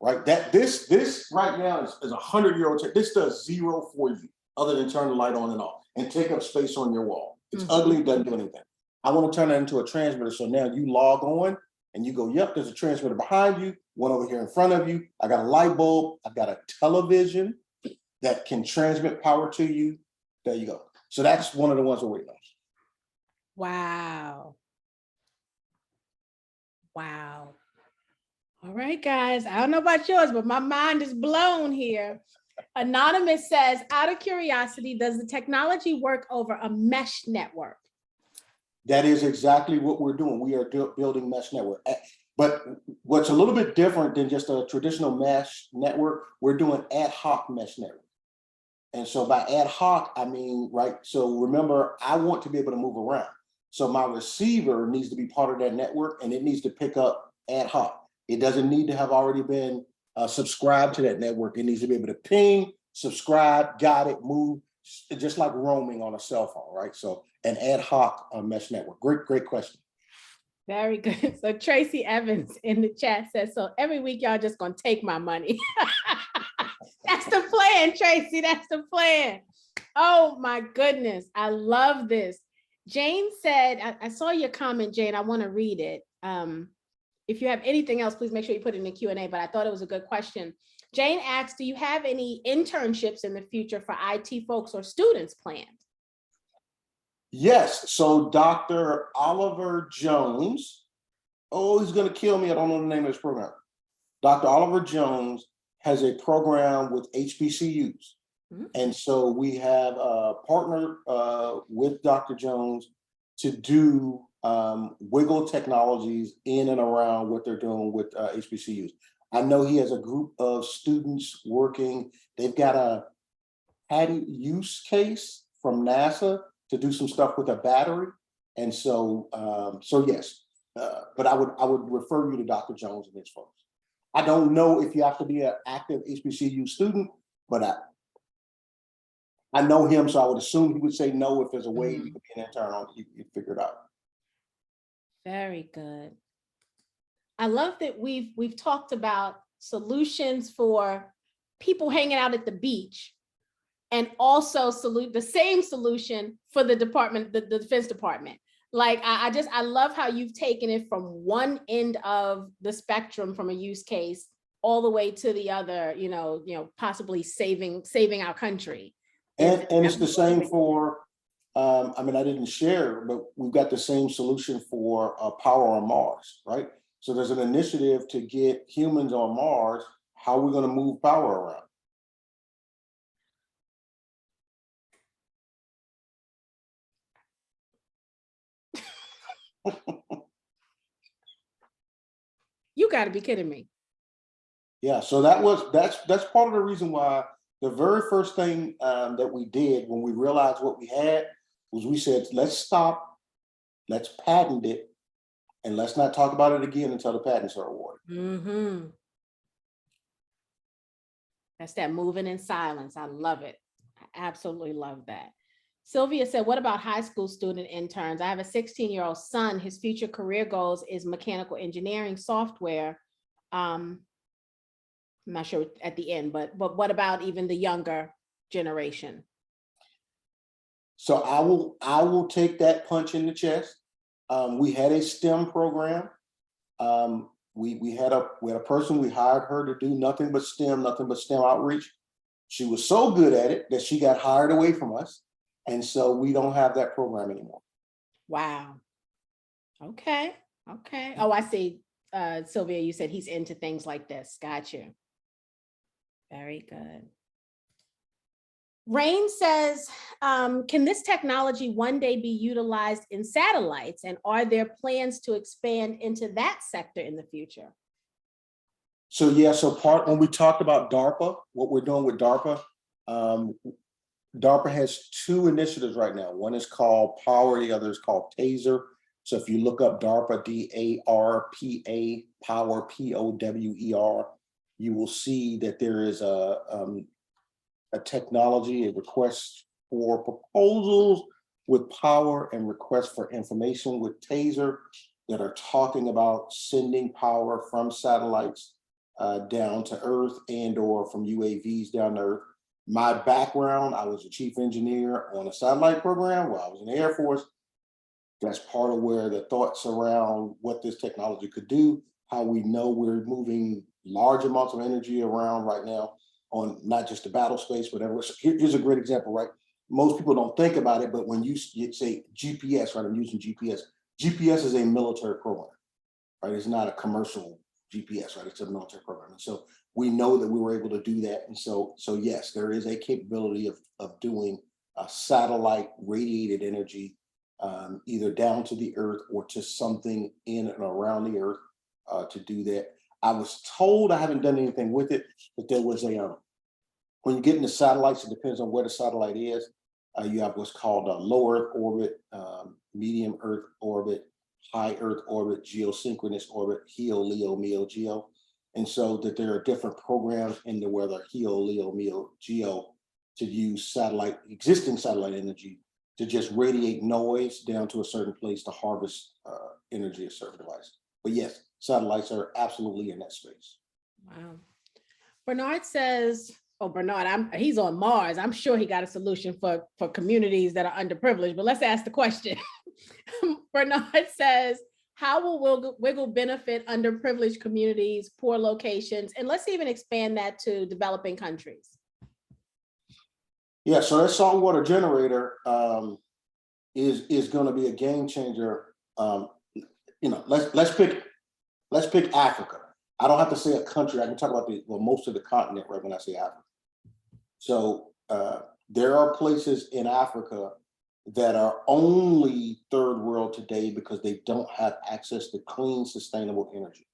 right? This right now is a 100-year-old. This does 0 for you other than turn the light on and off and take up space on your wall. It's ugly, doesn't do anything. I want to turn that into a transmitter. So now you log on and you go, yep, there's a transmitter behind you, one over here in front of you. I got a light bulb. I've got a television that can transmit power to you. There you go. So that's one of the ones we're waiting on. Wow. Wow. All right, guys. I don't know about yours, but my mind is blown here. Anonymous says, out of curiosity, does the technology work over a mesh network? That is exactly what we're doing. We are building mesh network. But what's a little bit different than just a traditional mesh network, we're doing ad hoc mesh network. And so by ad hoc, I mean, right, so remember, I want to be able to move around. So my receiver needs to be part of that network, and it needs to pick up ad hoc. It doesn't need to have already been subscribed to that network. It needs to be able to ping, subscribe, got it, move, just like roaming on a cell phone, right? So an ad hoc mesh network. Great question. Very good. So Tracy Evans in the chat says, so every week y'all just gonna take my money. That's the plan, Tracy. That's the plan. Oh my goodness. I love this. Jane said, I saw your comment, Jane. I want to read it. if you have anything else, please make sure you put it in the Q&A, but I thought it was a good question. Jane asks, do you have any internships in the future for IT folks or students planned? Yes, so Dr. Oliver Jones, oh, he's gonna kill me, I don't know the name of his program. Dr. Oliver Jones has a program with HBCUs. And so we have partnered with Dr. Jones to do WIGL technologies in and around what they're doing with HBCUs. I know he has a group of students working. They've got a patent use case from NASA to do some stuff with a battery. And so, so yes, but I would refer you to Dr. Jones and his folks. I don't know if you have to be an active HBCU student, but I know him, so I would assume he would say no if there's a way you could be an intern on, you figure it out. Very good. I love that we've talked about solutions for people hanging out at the beach, and also the same solution for the department, the Defense Department. Like I love how you've taken it from one end of the spectrum from a use case all the way to the other, possibly saving our country. And it's the same for, I mean, I didn't share, but we've got the same solution for power on Mars, right? So there's an initiative to get humans on Mars. How are we going to move power around? You got to be kidding me. Yeah, so that's part of the reason why the very first thing that we did when we realized what we had was we said, let's stop, let's patent it, and let's not talk about it again until the patents are awarded. That's that moving in silence. I love it. I absolutely love that. Sylvia said, what about high school student interns? I have a 16-year-old son. His future career goals is mechanical engineering software. I'm not sure at the end, but what about even the younger generation? So I will take that punch in the chest. We had a STEM program. We had a person, we hired her to do nothing but STEM outreach. She was so good at it that she got hired away from us. And so we don't have that program anymore. Wow. Okay. Okay. Oh, I see. Sylvia, you said he's into things like this. Got you. Very good. Rain says, can this technology one day be utilized in satellites? And are there plans to expand into that sector in the future? So yeah, so when we talked about DARPA, what we're doing with DARPA, DARPA has two initiatives right now. One is called Power, the other is called TASER. So if you look up DARPA, DARPA, Power, POWER, you will see that there is a technology, a request for proposals with Power and request for information with TASER that are talking about sending power from satellites down to Earth and or from UAVs down to Earth. My background, I was a chief engineer on a satellite program while I was in the Air Force. That's part of where the thoughts around what this technology could do, how we know we're moving large amounts of energy around right now on not just the battle space, but everywhere. So here's a great example, right? Most people don't think about it, but when you say GPS, right? I'm using GPS. GPS is a military program, right? It's not a commercial GPS, right? It's a military program. And so we know that we were able to do that. And so yes, there is a capability of doing a satellite radiated energy, either down to the Earth or to something in and around the Earth to do that. I was told, I haven't done anything with it, but there was when you get into satellites, it depends on where the satellite is. You have what's called a low Earth orbit, medium Earth orbit, high Earth orbit, geosynchronous orbit, HEO, LEO, MEO, GEO. And so that there are different programs in the weather, HEO, LEO, MEO, GEO, to use existing satellite energy to just radiate noise down to a certain place to harvest energy of certain device. But yes, satellites are absolutely in that space. Wow. Bernard says, oh, Bernard, he's on Mars. I'm sure he got a solution for communities that are underprivileged, but let's ask the question. Bernard says, how will WIGL benefit underprivileged communities, poor locations, and let's even expand that to developing countries? Yeah, so that saltwater generator is going to be a game changer. Let's pick Africa. I don't have to say a country. I can talk about most of the continent, right, when I say Africa. So there are places in Africa that are only third world today because they don't have access to clean, sustainable energy.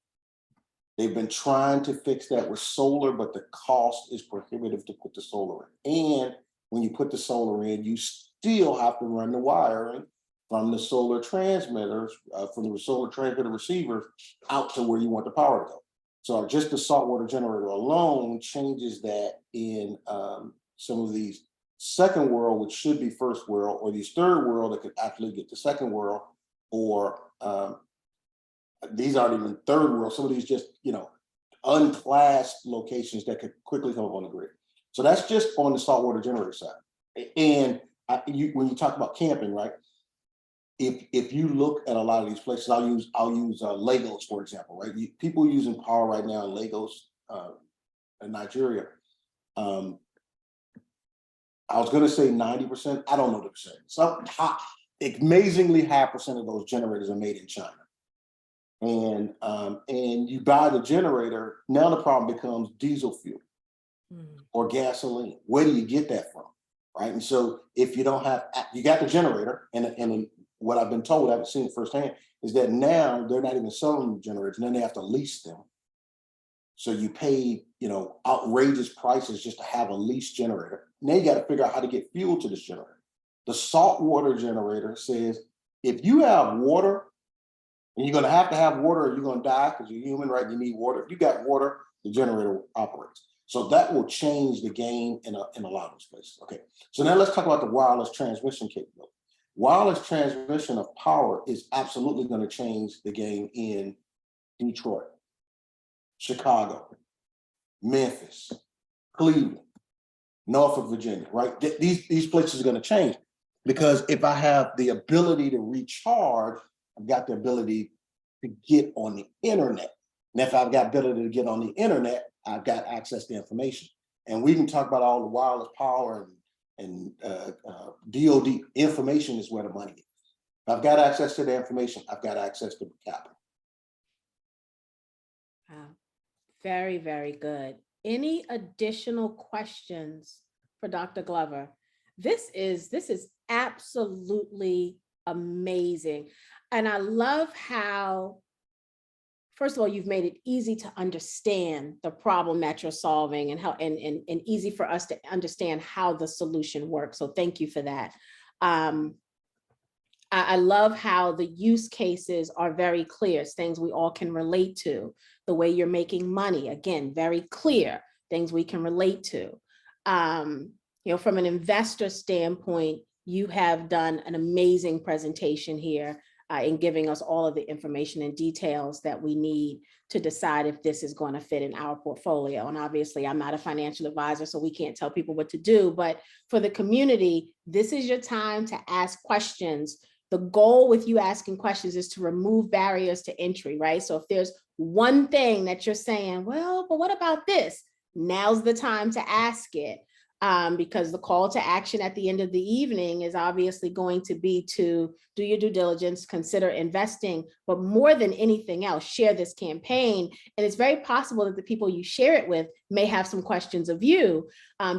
They've been trying to fix that with solar, but the cost is prohibitive to put the solar in. And when you put the solar in, you still have to run the wiring from the solar transmitters, from the solar transmitter receivers out to where you want the power to go. So just the saltwater generator alone changes that in some of these second world, which should be first world, or these third world that could actually get to second world, or these aren't even third world. Some of these just, unclassed locations that could quickly come up on the grid. So that's just on the saltwater generator side. And when you talk about camping, right? If you look at a lot of these places, I'll use Lagos, for example, right? People using power right now in Lagos, in Nigeria. I was going to say 90%. I don't know the percent. Some amazingly high percent of those generators are made in China. And you buy the generator. Now the problem becomes diesel fuel or gasoline. Where do you get that from, right? And so if you don't have, you got the generator, and what I've been told, I haven't seen it firsthand, is that now they're not even selling the generators, and then they have to lease them. So you pay, outrageous prices just to have a leased generator. Now you got to figure out how to get fuel to this generator. The saltwater generator says, if you have water, and you're going to have water, or you're going to die because you're human, right? You need water. If you got water, the generator operates. So that will change the game in a lot of those places. Okay, so now let's talk about the wireless transmission capability. Wireless transmission of power is absolutely going to change the game in Detroit, Chicago, Memphis, Cleveland, Norfolk, Virginia, right? These places are going to change, because if I have the ability to recharge, I've got the ability to get on the internet. And if I've got ability to get on the internet, I've got access to information. And we can talk about all the wireless power and DoD information is where the money is. If I've got access to the information, I've got access to the capital. Wow. Very, very good. Any additional questions for Dr. Glover? This is absolutely amazing. And I love how, first of all, you've made it easy to understand the problem that you're solving, and how and easy for us to understand how the solution works. So thank you for that. I love how the use cases are very clear. It's things we all can relate to. The way you're making money, again, very clear, things we can relate to. From an investor standpoint, you have done an amazing presentation here in giving us all of the information and details that we need to decide if this is going to fit in our portfolio. And obviously, I'm not a financial advisor, so we can't tell people what to do. But for the community, this is your time to ask questions. The goal with you asking questions is to remove barriers to entry, right? So if there's one thing that you're saying, well, but what about this? Now's the time to ask it. Because the call to action at the end of the evening is obviously going to be to do your due diligence, consider investing, but more than anything else, share this campaign. And it's very possible that the people you share it with may have some questions of you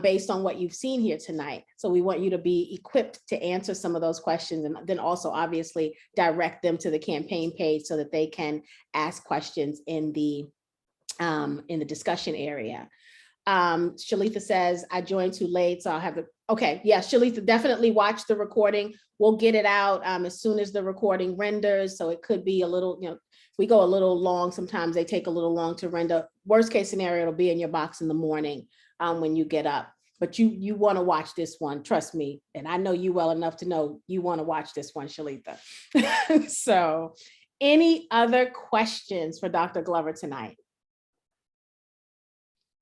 based on what you've seen here tonight. So we want you to be equipped to answer some of those questions, and then also obviously direct them to the campaign page so that they can ask questions in the discussion area. Shalitha says, I joined too late, so I'll have to, okay, yeah, Shalitha, definitely watch the recording. We'll get it out as soon as the recording renders, so it could be a little, we go a little long, sometimes they take a little long to render. Worst case scenario, it'll be in your box in the morning when you get up. But you want to watch this one, trust me, and I know you well enough to know you want to watch this one, Shalitha. So, any other questions for Dr. Glover tonight?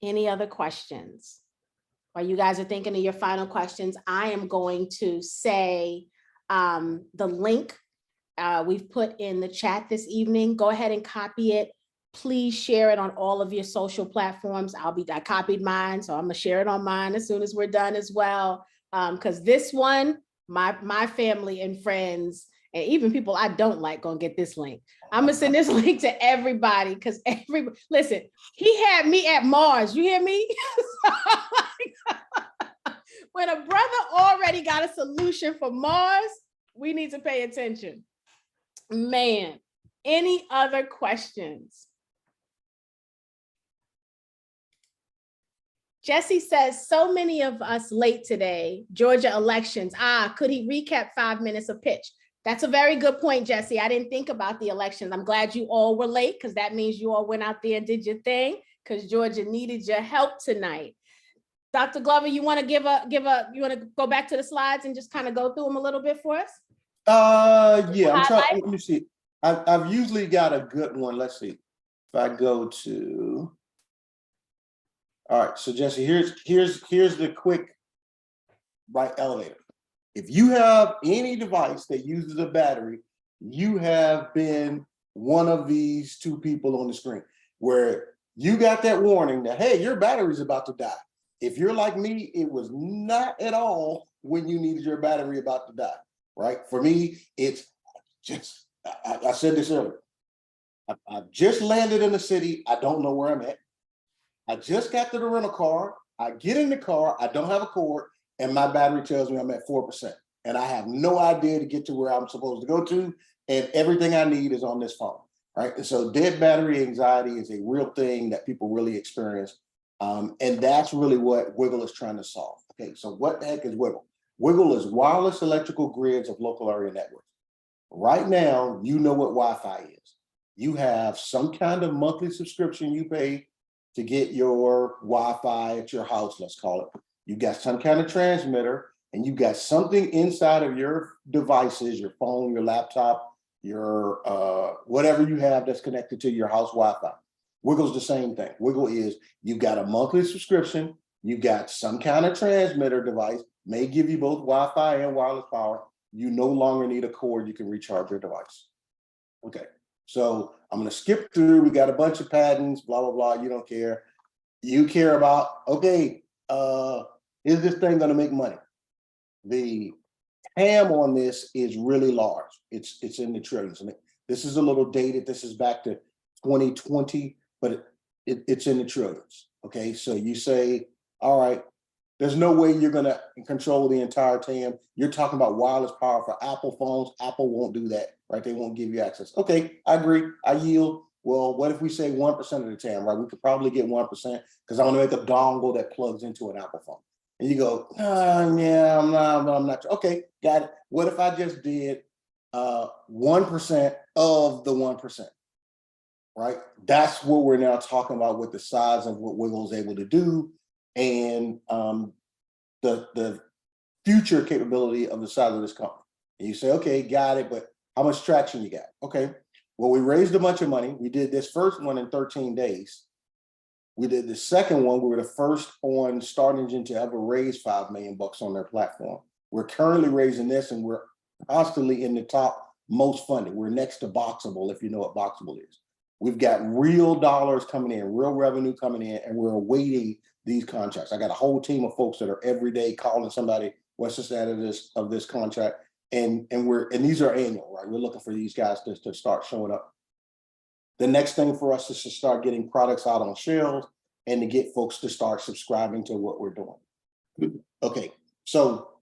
Any other questions? While you guys are thinking of your final questions, I am going to say the link we've put in the chat this evening. Go ahead and copy it. Please share it on all of your social platforms. I copied mine, so I'm gonna share it on mine as soon as we're done as well. Because this one, my family and friends, and even people I don't like, gonna get this link. I'm gonna send this link to everybody because listen, he had me at Mars. You hear me? When a brother already got a solution for Mars, we need to pay attention. Man, any other questions? Jesse says, so many of us late today, Georgia elections. Could he recap 5 minutes of pitch? That's a very good point, Jesse. I didn't think about the elections. I'm glad you all were late because that means you all went out there and did your thing because Georgia needed your help tonight. Dr. Glover, you want to you want to go back to the slides and just kind of go through them a little bit for us? Yeah, I'm trying, let me see. I've usually got a good one. Let's see. If I go to, all right, so Jesse, here's the quick elevator. If you have any device that uses a battery, you have been one of these two people on the screen where you got that warning that, hey, your battery's about to die. If you're like me, it was not at all when you needed your battery about to die, right? For me, it's just, I said this earlier. I just landed in the city. I don't know where I'm at. I just got to the rental car. I get in the car. I don't have a cord, and my battery tells me I'm at 4%. And I have no idea to get to where I'm supposed to go to. And everything I need is on this phone, right? And so dead battery anxiety is a real thing that people really experience. And that's really what WIGL is trying to solve. Okay, so what the heck is WIGL? WIGL is wireless electrical grids of local area networks. Right now, you know what Wi-Fi is. You have some kind of monthly subscription you pay to get your Wi-Fi at your house, let's call it. You got some kind of transmitter, and you got something inside of your devices, your phone, your laptop, your whatever you have that's connected to your house Wi-Fi. WIGL's the same thing. WIGL is, you got a monthly subscription, you got some kind of transmitter device, may give you both Wi-Fi and wireless power. You no longer need a cord, you can recharge your device. Okay, so I'm gonna skip through, we got a bunch of patents, blah, blah, blah, you don't care. You care about, okay, is this thing gonna make money? The TAM on this is really large. It's in the trillions. And this is a little dated, this is back to 2020, but it's in the trillions, okay? So you say, all right, there's no way you're gonna control the entire TAM. You're talking about wireless power for Apple phones. Apple won't do that, right? They won't give you access. Okay, I agree, I yield. Well, what if we say 1% of the TAM, right? We could probably get 1% because I want to make a dongle that plugs into an Apple phone. And you go, yeah, I'm not. Okay, got it. What if I just did 1% of the 1%, right? That's what we're now talking about with the size of what WIGL is able to do and the future capability of the size of this company. And you say, okay, got it, but how much traction you got? Okay, well, we raised a bunch of money. We did this first one in 13 days. We did the second one. We were the first on Start Engine to ever raise $5 million on their platform. We're currently raising this, and we're constantly in the top most funded. We're next to Boxable, if you know what Boxable is. We've got real dollars coming in, real revenue coming in, and we're awaiting these contracts. I got a whole team of folks that are every day calling somebody, what's the status of this contract? And these are annual, right? We're looking for these guys to start showing up. The next thing for us is to start getting products out on shelves and to get folks to start subscribing to what we're doing. Okay, so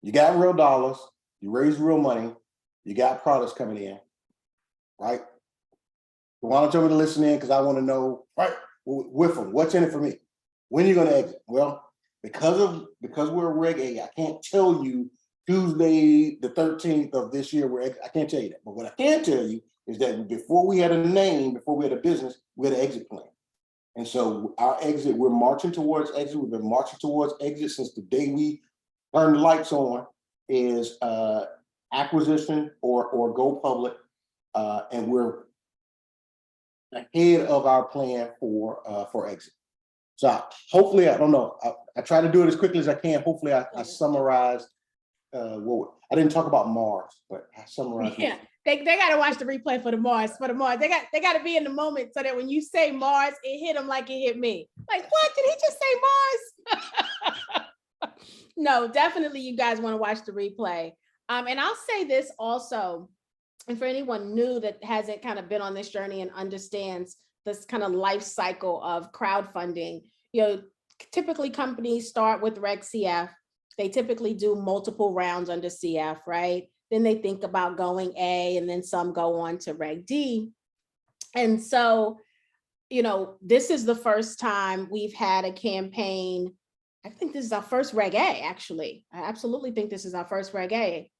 you got real dollars, you raised real money, you got products coming in, right? Why don't you want me to listen in? Because I want to know, right, with them, what's in it for me? When are you going to exit? Well, because we're Reg A, I can't tell you Tuesday the 13th of this year, I can't tell you that. But what I can tell you is that before we had a name, before we had a business, we had an exit plan. And so our exit, we're marching towards exit. We've been marching towards exit since the day we turned the lights on, is acquisition or go public. And we're ahead of our plan for exit. So hopefully, I don't know, I try to do it as quickly as I can. Hopefully I summarized what I didn't talk about Mars, but I summarized. Yeah, they got to watch the replay for the Mars. They got to be in the moment so that when you say Mars, it hit them like it hit me. Like, what did he just say, Mars? No, definitely, you guys want to watch the replay. And I'll say this also, and for anyone new that hasn't kind of been on this journey and understands this kind of life cycle of crowdfunding, typically companies start with Reg CF. They typically do multiple rounds under CF, right? Then they think about going A, and then some go on to Reg D. And so, this is the first time we've had a campaign. I think this is our first Reg A, actually. I absolutely think this is our first Reg A.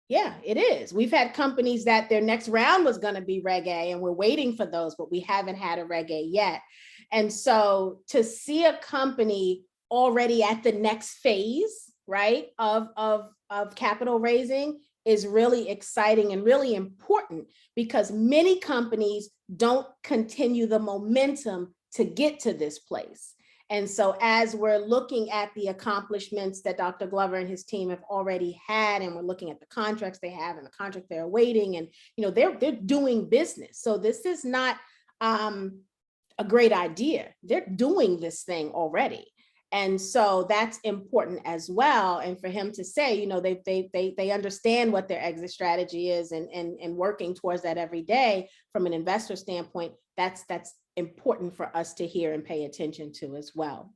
Yeah, it is. We've had companies that their next round was going to be Reg A, and we're waiting for those, but we haven't had a Reg A yet. And so to see a company already at the next phase, right, of capital raising is really exciting and really important, because many companies don't continue the momentum to get to this place. And so as we're looking at the accomplishments that Dr. Glover and his team have already had, and we're looking at the contracts they have and the contract they're awaiting, and they're doing business. So this is not a great idea. They're doing this thing already. And so that's important as well. And for him to say, they understand what their exit strategy is, and working towards that every day from an investor standpoint, that's important for us to hear and pay attention to as well.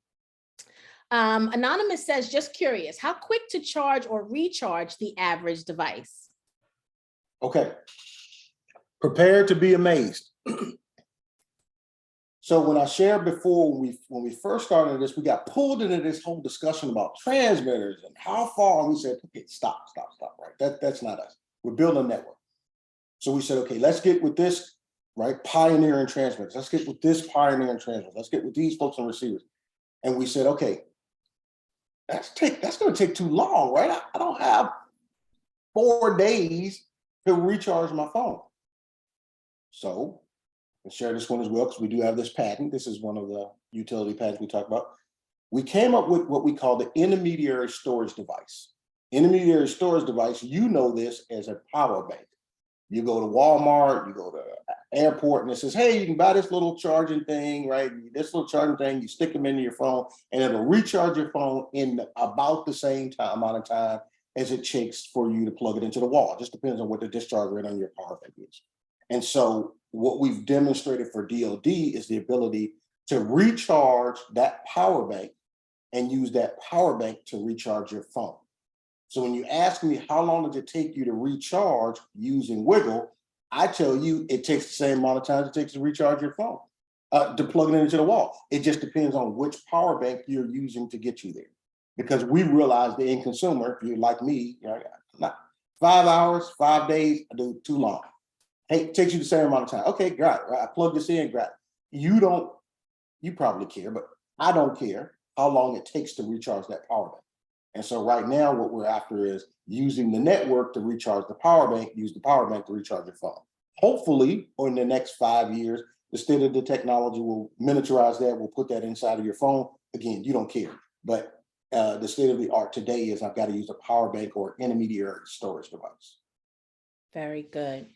Anonymous says, just curious, how quick to charge or recharge the average device? Okay, prepare to be amazed. So when I shared before, when we first started this, we got pulled into this whole discussion about transmitters and how far, and we said, okay, stop, right? That's not us. We're building a network. So we said, okay, let's get with this, right? Pioneering transmitters. Let's get with this pioneering transmitters. Let's get with these folks and receivers. And we said, okay, that's going to take too long, right? I don't have 4 days to recharge my phone. So I'll share this one as well, because we do have this patent. This is one of the utility patents we talk about. We came up with what we call the intermediary storage device. Intermediary storage device, this as a power bank. You go to Walmart, you go to airport, and it says, hey, you can buy this little charging thing, right? This little charging thing, you stick them into your phone, and it'll recharge your phone in about the same amount of time as it takes for you to plug it into the wall. It just depends on what the discharge rate on your power bank is. And so what we've demonstrated for DoD is the ability to recharge that power bank and use that power bank to recharge your phone. So when you ask me how long does it take you to recharge using WIGL, I tell you it takes the same amount of time it takes to recharge your phone, to plug it into the wall. It just depends on which power bank you're using to get you there. Because we realize the end consumer, if you're like me, not 5 hours, 5 days, I do too long. Hey, it takes you the same amount of time. Okay, got it. Right? I plug this in, got it. You probably care, but I don't care how long it takes to recharge that power bank. And so right now, what we're after is using the network to recharge the power bank, use the power bank to recharge your phone. Hopefully, in the next 5 years, the state of the technology will miniaturize that. We'll put that inside of your phone. Again, you don't care. But the state of the art today is I've got to use a power bank or intermediary storage device. Very good.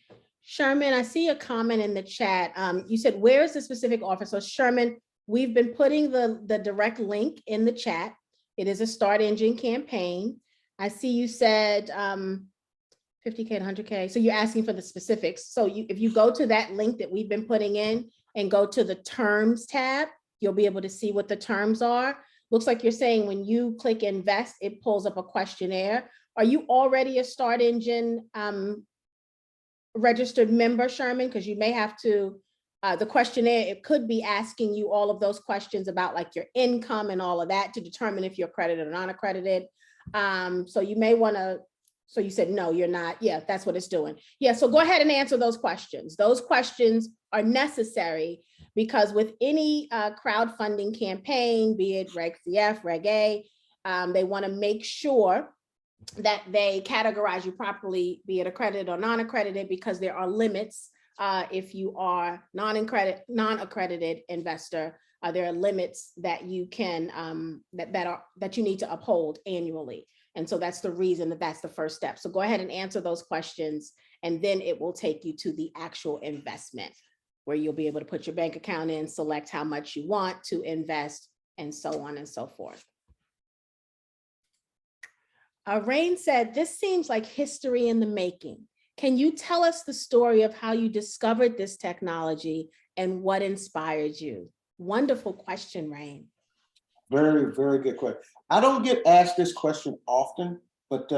Sherman, I see a comment in the chat. You said, where is the specific offer? So Sherman, we've been putting the direct link in the chat. It is a Start Engine campaign. I see you said 50K to 100K. So you're asking for the specifics. So if you go to that link that we've been putting in and go to the terms tab, you'll be able to see what the terms are. Looks like you're saying when you click invest, it pulls up a questionnaire. Are you already a Start Engine registered member, Sherman? Because you may have to, the questionnaire, it could be asking you all of those questions about like your income and all of that to determine if you're accredited or non-accredited. So you may want to, so you said, no, you're not. Yeah, that's what it's doing. Yeah, so go ahead and answer those questions. Those questions are necessary because with any crowdfunding campaign, be it Reg CF, Reg A, they want to make sure that they categorize you properly, be it accredited or non-accredited, because there are limits if you are non-accredited investor Are there limits that you can that you need to uphold annually? And so that's the reason that that's the first step. So go ahead and answer those questions, and then it will take you to the actual investment, where you'll be able to put your bank account in, select how much you want to invest, and so on and so forth. Rain said, this seems like history in the making. Can you tell us the story of how you discovered this technology and what inspired you? Wonderful question, Rain. Very, very good question. I don't get asked this question often, but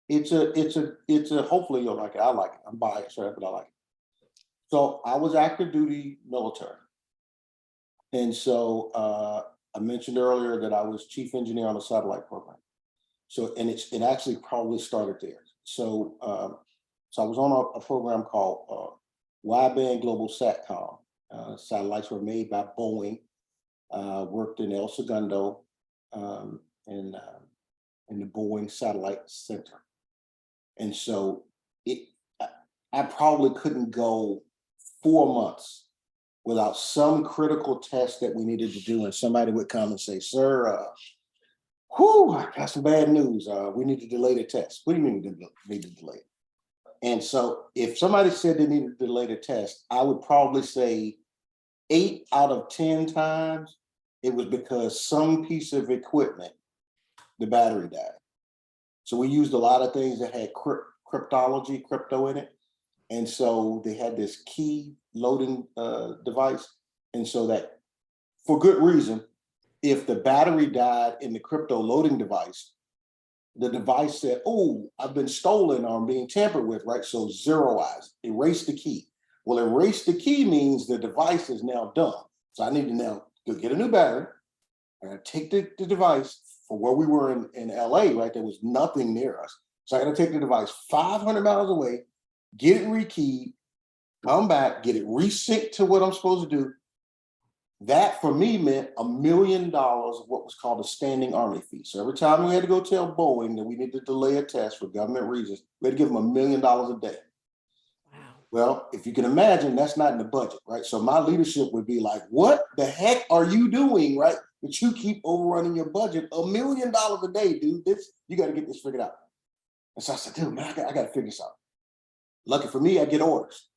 it's a, hopefully you'll like it. I like it. I'm biased, right? But I like it. So I was active duty military. And so I mentioned earlier that I was chief engineer on the satellite program. So, and it actually probably started there. So, so I was on a program called wideband global satcom. Satellites were made by Boeing. Worked in El Segundo in the Boeing Satellite Center. And so I probably couldn't go 4 months without some critical test that we needed to do. And somebody would come and say, sir, I got some bad news. We need to delay the test. What do you mean we need to delay it? And so if somebody said they needed to delay the test, I would probably say 8 out of 10 times, it was because some piece of equipment, the battery died. So we used a lot of things that had crypto in it. And so they had this key loading device. And so that, for good reason, if the battery died in the crypto loading device, the device said, oh, I've been stolen or I'm being tampered with, right? So zeroize, erase the key. Well, erase the key means the device is now done. So I need to now go get a new battery and take the device for where we were in LA, right? There was nothing near us. So I got to take the device 500 miles away, get it rekeyed, come back, get it resynced to what I'm supposed to do. That for me meant $1 million of what was called a standing army fee. So every time we had to go tell Boeing that we need to delay a test for government reasons, we had to give them $1 million a day. Wow. Well, if you can imagine, that's not in the budget, right? So my leadership would be like, what the heck are you doing, right? But you keep overrunning your budget $1 million a day, dude. You got to get this figured out. And so I said, dude, man, I got to figure this out. Lucky for me, I get orders.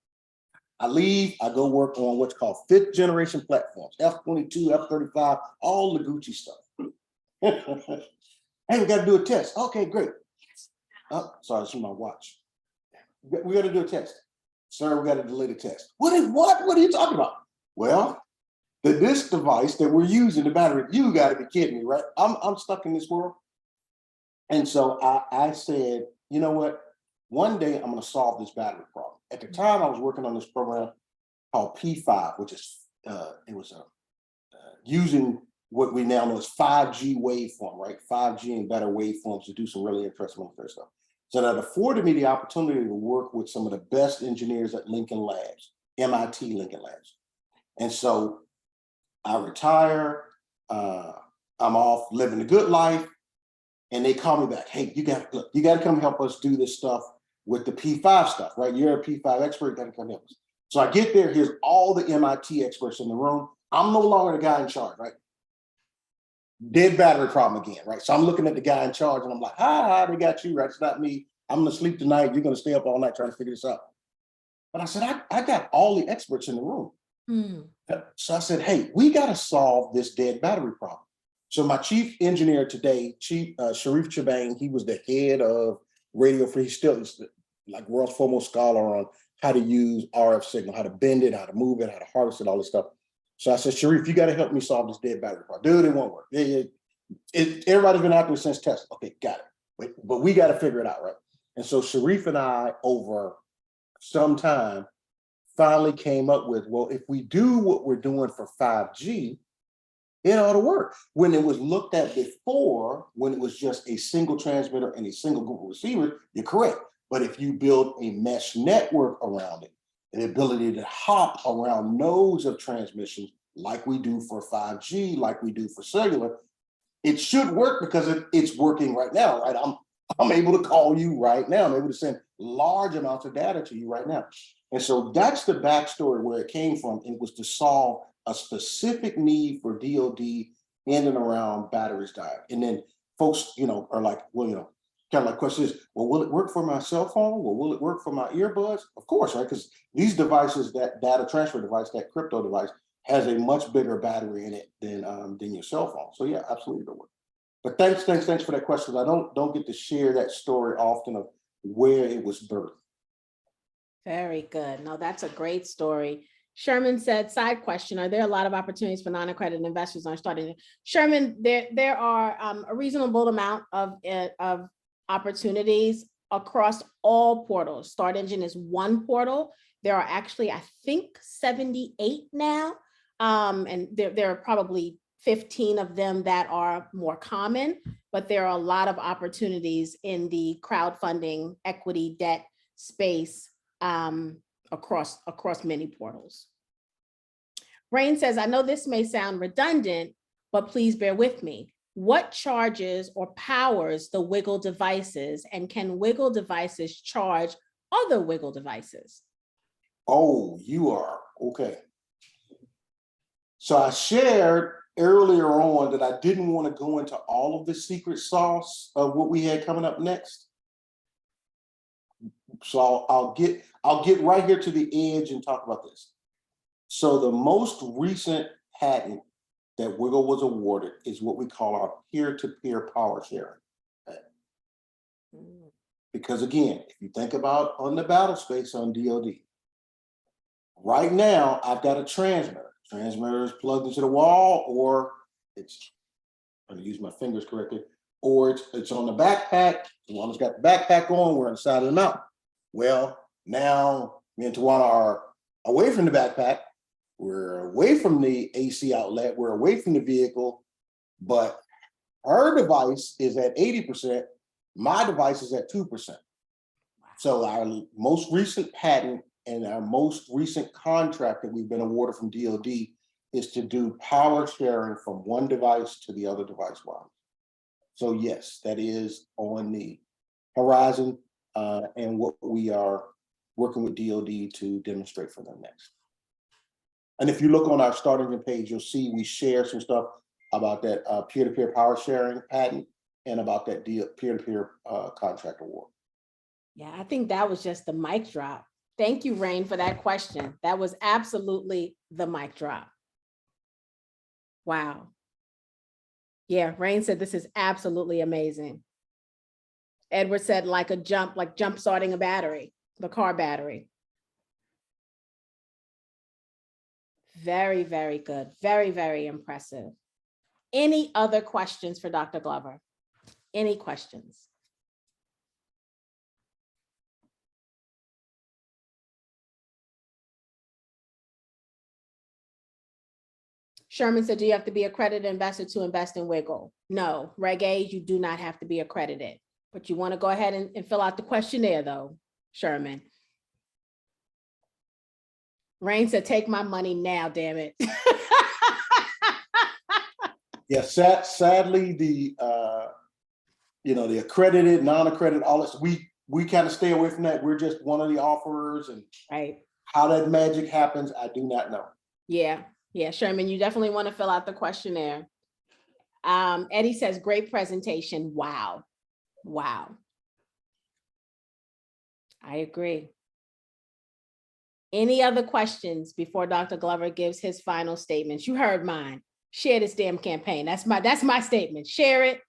I leave, I go work on what's called 5th generation platforms, F-22, F-35, all the Gucci stuff. Hey, we got to do a test. Okay, great. Oh, sorry, this is my watch. We got to do a test. Sir, we got to delay the test. What are you talking about? Well, this device that we're using, the battery, you got to be kidding me, right? I'm stuck in this world. And so I said, you know what? One day I'm going to solve this battery problem. At the time, I was working on this program called P5, which is using what we now know as 5G waveform, right? 5G and better waveforms to do some really interesting stuff. So that afforded me the opportunity to work with some of the best engineers at Lincoln Labs, MIT Lincoln Labs. And so I retire, I'm off living the good life, and they call me back. Hey, you got to come help us do this stuff with the P5 stuff, right? You're a P5 expert, you got to come help us. So I get there, here's all the MIT experts in the room. I'm no longer the guy in charge, right? Dead battery problem again, right? So I'm looking at the guy in charge and I'm like, hi, they got you, right? It's not me. I'm gonna sleep tonight. You're gonna stay up all night trying to figure this out. But I said, I got all the experts in the room. So I said, hey, we gotta solve this dead battery problem. So my chief engineer today, Sharif Chebang, he was the head of radio for, he's still like world's foremost scholar on how to use RF signal, how to bend it, how to move it, how to harvest it, all this stuff. So I said, Sharif, you got to help me solve this dead battery problem. Dude, it won't work. Everybody's been out there since Tesla. Okay, got it. But we got to figure it out, right? And so Sharif and I, over some time, finally came up with, well, if we do what we're doing for 5G, it ought to work. When it was looked at before, when it was just a single transmitter and a single Google receiver, you're correct. But if you build a mesh network around it, the ability to hop around nodes of transmissions like we do for 5G, like we do for cellular, it should work because it's working right now, right? I'm able to call you right now. I'm able to send large amounts of data to you right now. And so that's the backstory where it came from. It was to solve a specific need for DoD in and around batteries dying. And then folks, are like, well, kind of like question is, well, will it work for my cell phone? Well, will it work for my earbuds? Of course, right? Because these devices, that data transfer device, that crypto device, has a much bigger battery in it than your cell phone. So yeah, absolutely it'll work. But thanks for that question. I don't get to share that story often of where it was birthed. Very good. No, that's a great story. Sherman said, side question, are there a lot of opportunities for non-accredited investors on starting? Sherman, there are a reasonable amount of opportunities across all portals. Start Engine is one portal. There are actually, I think, 78 now. And there are probably 15 of them that are more common, but there are a lot of opportunities in the crowdfunding, equity, debt space across many portals. Rain says, I know this may sound redundant, but please bear with me. What charges or powers the WIGL devices, and can WIGL devices charge other WIGL devices? Oh, you are okay. So I shared earlier on that I didn't want to go into all of the secret sauce of what we had coming up next. So I'll get right here to the edge and talk about this. So the most recent patent that WIGL was awarded is what we call our peer-to-peer power sharing patent. Because again, if you think about on the battle space on DoD, right now I've got a transmitter. Transmitter is plugged into the wall, or it's, I'm gonna use my fingers correctly, or it's on the backpack. Tawana has got the backpack on, we're on the side of the mountain. Well, now me and Tawana are away from the backpack, we're away from the AC outlet, we're away from the vehicle, but her device is at 80%, my device is at 2%. So our most recent patent and our most recent contract that we've been awarded from DoD is to do power sharing from one device to the other device wireless. So yes, that is on the horizon and what we are working with DoD to demonstrate for them next. And if you look on our Start Engine page, you'll see we share some stuff about that peer-to-peer power sharing patent and about that peer-to-peer contract award. Yeah, I think that was just the mic drop. Thank you, Rain, for that question. That was absolutely the mic drop. Wow. Yeah, Rain said this is absolutely amazing. Edward said like jump starting a battery, the car battery. Very, very good. Very, very impressive. Any other questions for Dr. Glover? Any questions? Sherman said, do you have to be accredited investor to invest in WIGL? No, Reg A, you do not have to be accredited, but you want to go ahead and fill out the questionnaire though, Sherman. Rain said, take my money now, damn it. Yeah, sadly, the the accredited, non-accredited, all this, we kind of stay away from that. We're just one of the offerers, and right. How that magic happens, I do not know. Yeah, Sherman, you definitely want to fill out the questionnaire. Eddie says, great presentation. Wow. I agree. Any other questions before Dr. Glover gives his final statements? You heard mine. Share this damn campaign. That's my statement. Share it.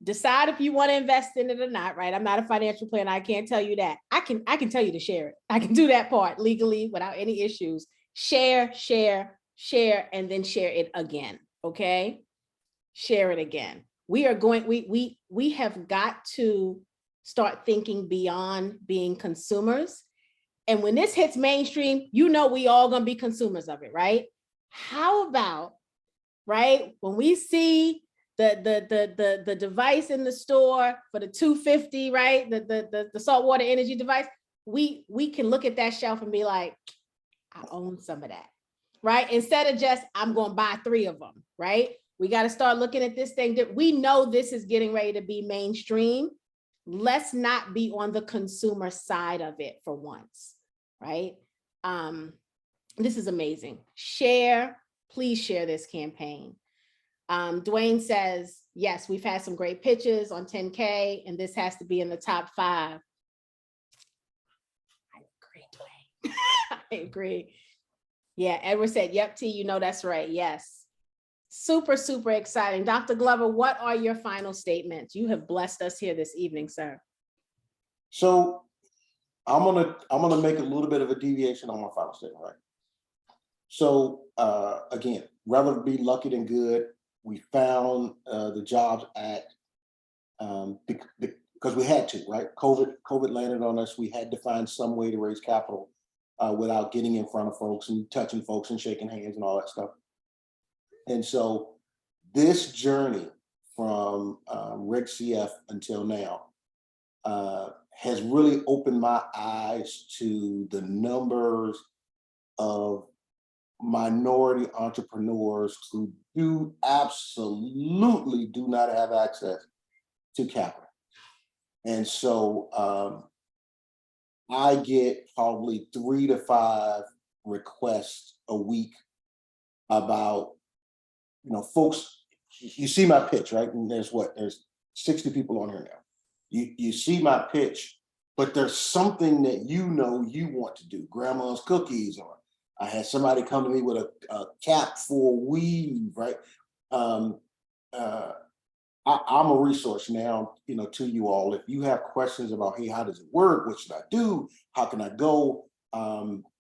Decide if you want to invest in it or not, right? I'm not a financial planner. I can't tell you that. I can tell you to share it. I can do that part legally without any issues. Share, and then share it again. Okay? Share it again. We have got to start thinking beyond being consumers. And when this hits mainstream, we all gonna be consumers of it, right? How about, right, when we see the device in the store for the $250, right? The saltwater energy device, we can look at that shelf and be like, I own some of that, right? Instead of just, I'm gonna buy 3 of them, right? We got to start looking at this thing that we know this is getting ready to be mainstream. Let's not be on the consumer side of it for once, right? This is amazing. Share, please share this campaign. Dwayne says, yes, we've had some great pitches on 10K, and this has to be in the top 5. I agree, Dwayne. I agree. Yeah, Edward said, yep, T, you know that's right. Yes. Super, super exciting. Dr. Glover, what are your final statements? You have blessed us here this evening, sir. So I'm gonna make a little bit of a deviation on my final statement, right? So again, rather be lucky than good. We found the Jobs Act because we had to, right? COVID landed on us. We had to find some way to raise capital without getting in front of folks and touching folks and shaking hands and all that stuff. And so this journey from Reg CF until now has really opened my eyes to the numbers of minority entrepreneurs who absolutely do not have access to capital. And so I get probably 3 to 5 requests a week about, folks, you see my pitch, right? And there's 60 people on here now. You see my pitch, but there's something that you want to do. Grandma's cookies, or I had somebody come to me with a cap for weave, right? I'm a resource now, to you all. If you have questions about, hey, how does it work? What should I do? How can I go?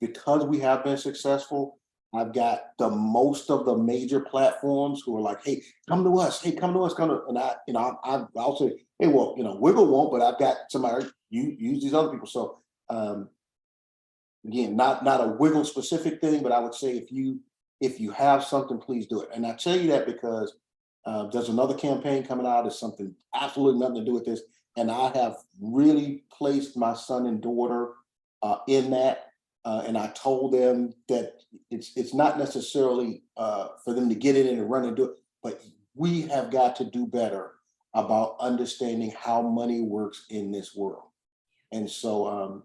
Because we have been successful, I've got the most of the major platforms who are like, hey, come to us. Hey, come to us. Come to, and I'll say, hey, well, WIGL won't, but I've got somebody, you use these other people. So again, not a WIGL specific thing, but I would say if you have something, please do it. And I tell you that because there's another campaign coming out. It's something absolutely nothing to do with this. And I have really placed my son and daughter in that. And I told them that it's not necessarily for them to get in and run and do it, but we have got to do better about understanding how money works in this world. And so,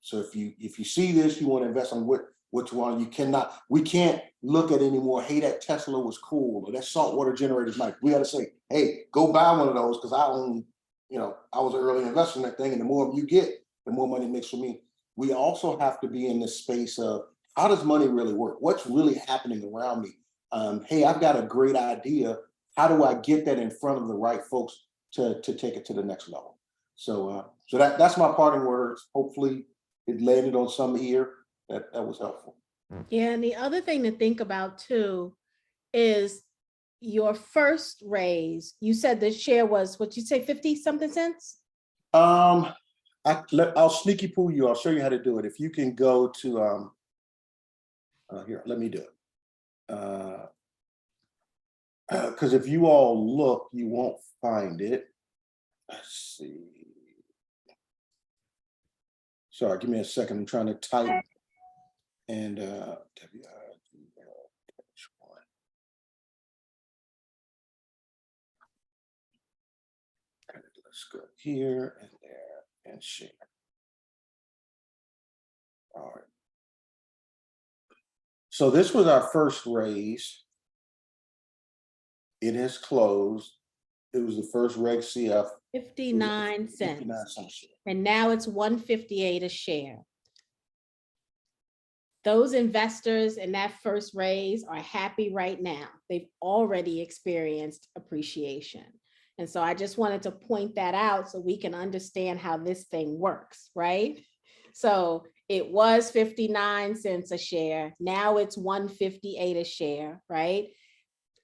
so if you see this, you want to invest on which one, we can't look at anymore. Hey, that Tesla was cool, or that saltwater generator is nice. We got to say, hey, go buy one of those because I own, I was an early investor in that thing, and the more you get, the more money it makes for me. We also have to be in this space of how does money really work? What's really happening around me? Hey, I've got a great idea. How do I get that in front of the right folks to take it to the next level? So, so that's my parting words. Hopefully, it landed on some ear that was helpful. Yeah, and the other thing to think about too is your first raise. You said the share was what you say, 50 something cents. I'll sneaky poo you. I'll show you how to do it. If you can go to here, let me do it. Because if you all look, you won't find it. Let's see. Sorry, give me a second. I'm trying to type. And let's go here and there and share. All right. So this was our first raise. It has closed. It was the first Reg CF. 59 cents. 59 cents. And now it's 158 a share. Those investors in that first raise are happy right now. They've already experienced appreciation. And so I just wanted to point that out so we can understand how this thing works, right? So it was 59 cents a share. Now it's 158 a share, right?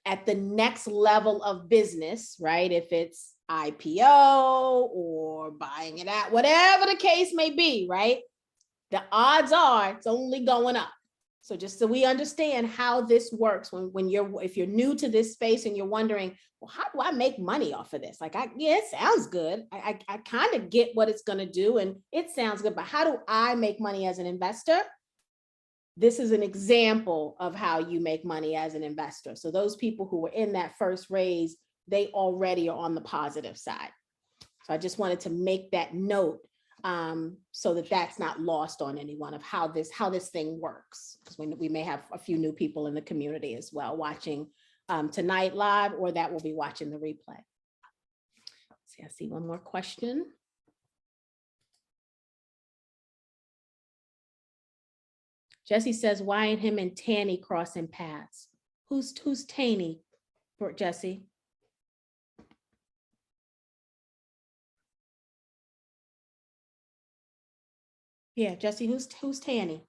At the next level of business, right? If it's IPO or buying it out, whatever the case may be, right? The odds are it's only going up. So just so we understand how this works if you're new to this space and you're wondering, well, how do I make money off of this? Like, yeah, it sounds good. I kind of get what it's going to do and it sounds good, but how do I make money as an investor? This is an example of how you make money as an investor. So those people who were in that first raise, they already are on the positive side. So I just wanted to make that note so that that's not lost on anyone of how this thing works. Because we may have a few new people in the community as well watching tonight live, or that will be watching the replay. See, I see one more question. Jesse says, why ain't him and Tanny crossing paths? Who's Tanny, for Jesse? Yeah, Jesse, who's Tanny?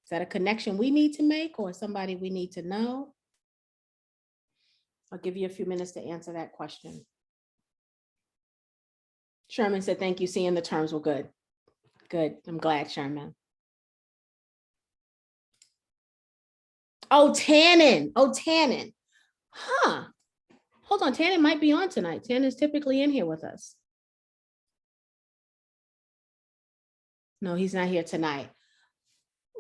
Is that a connection we need to make or somebody we need to know? I'll give you a few minutes to answer that question. Sherman said, thank you, seeing the terms were good. Good, I'm glad, Sherman. Oh, Tannen. Oh, Tannen. Huh. Hold on, Tannen might be on tonight. Tannen's typically in here with us. No, he's not here tonight.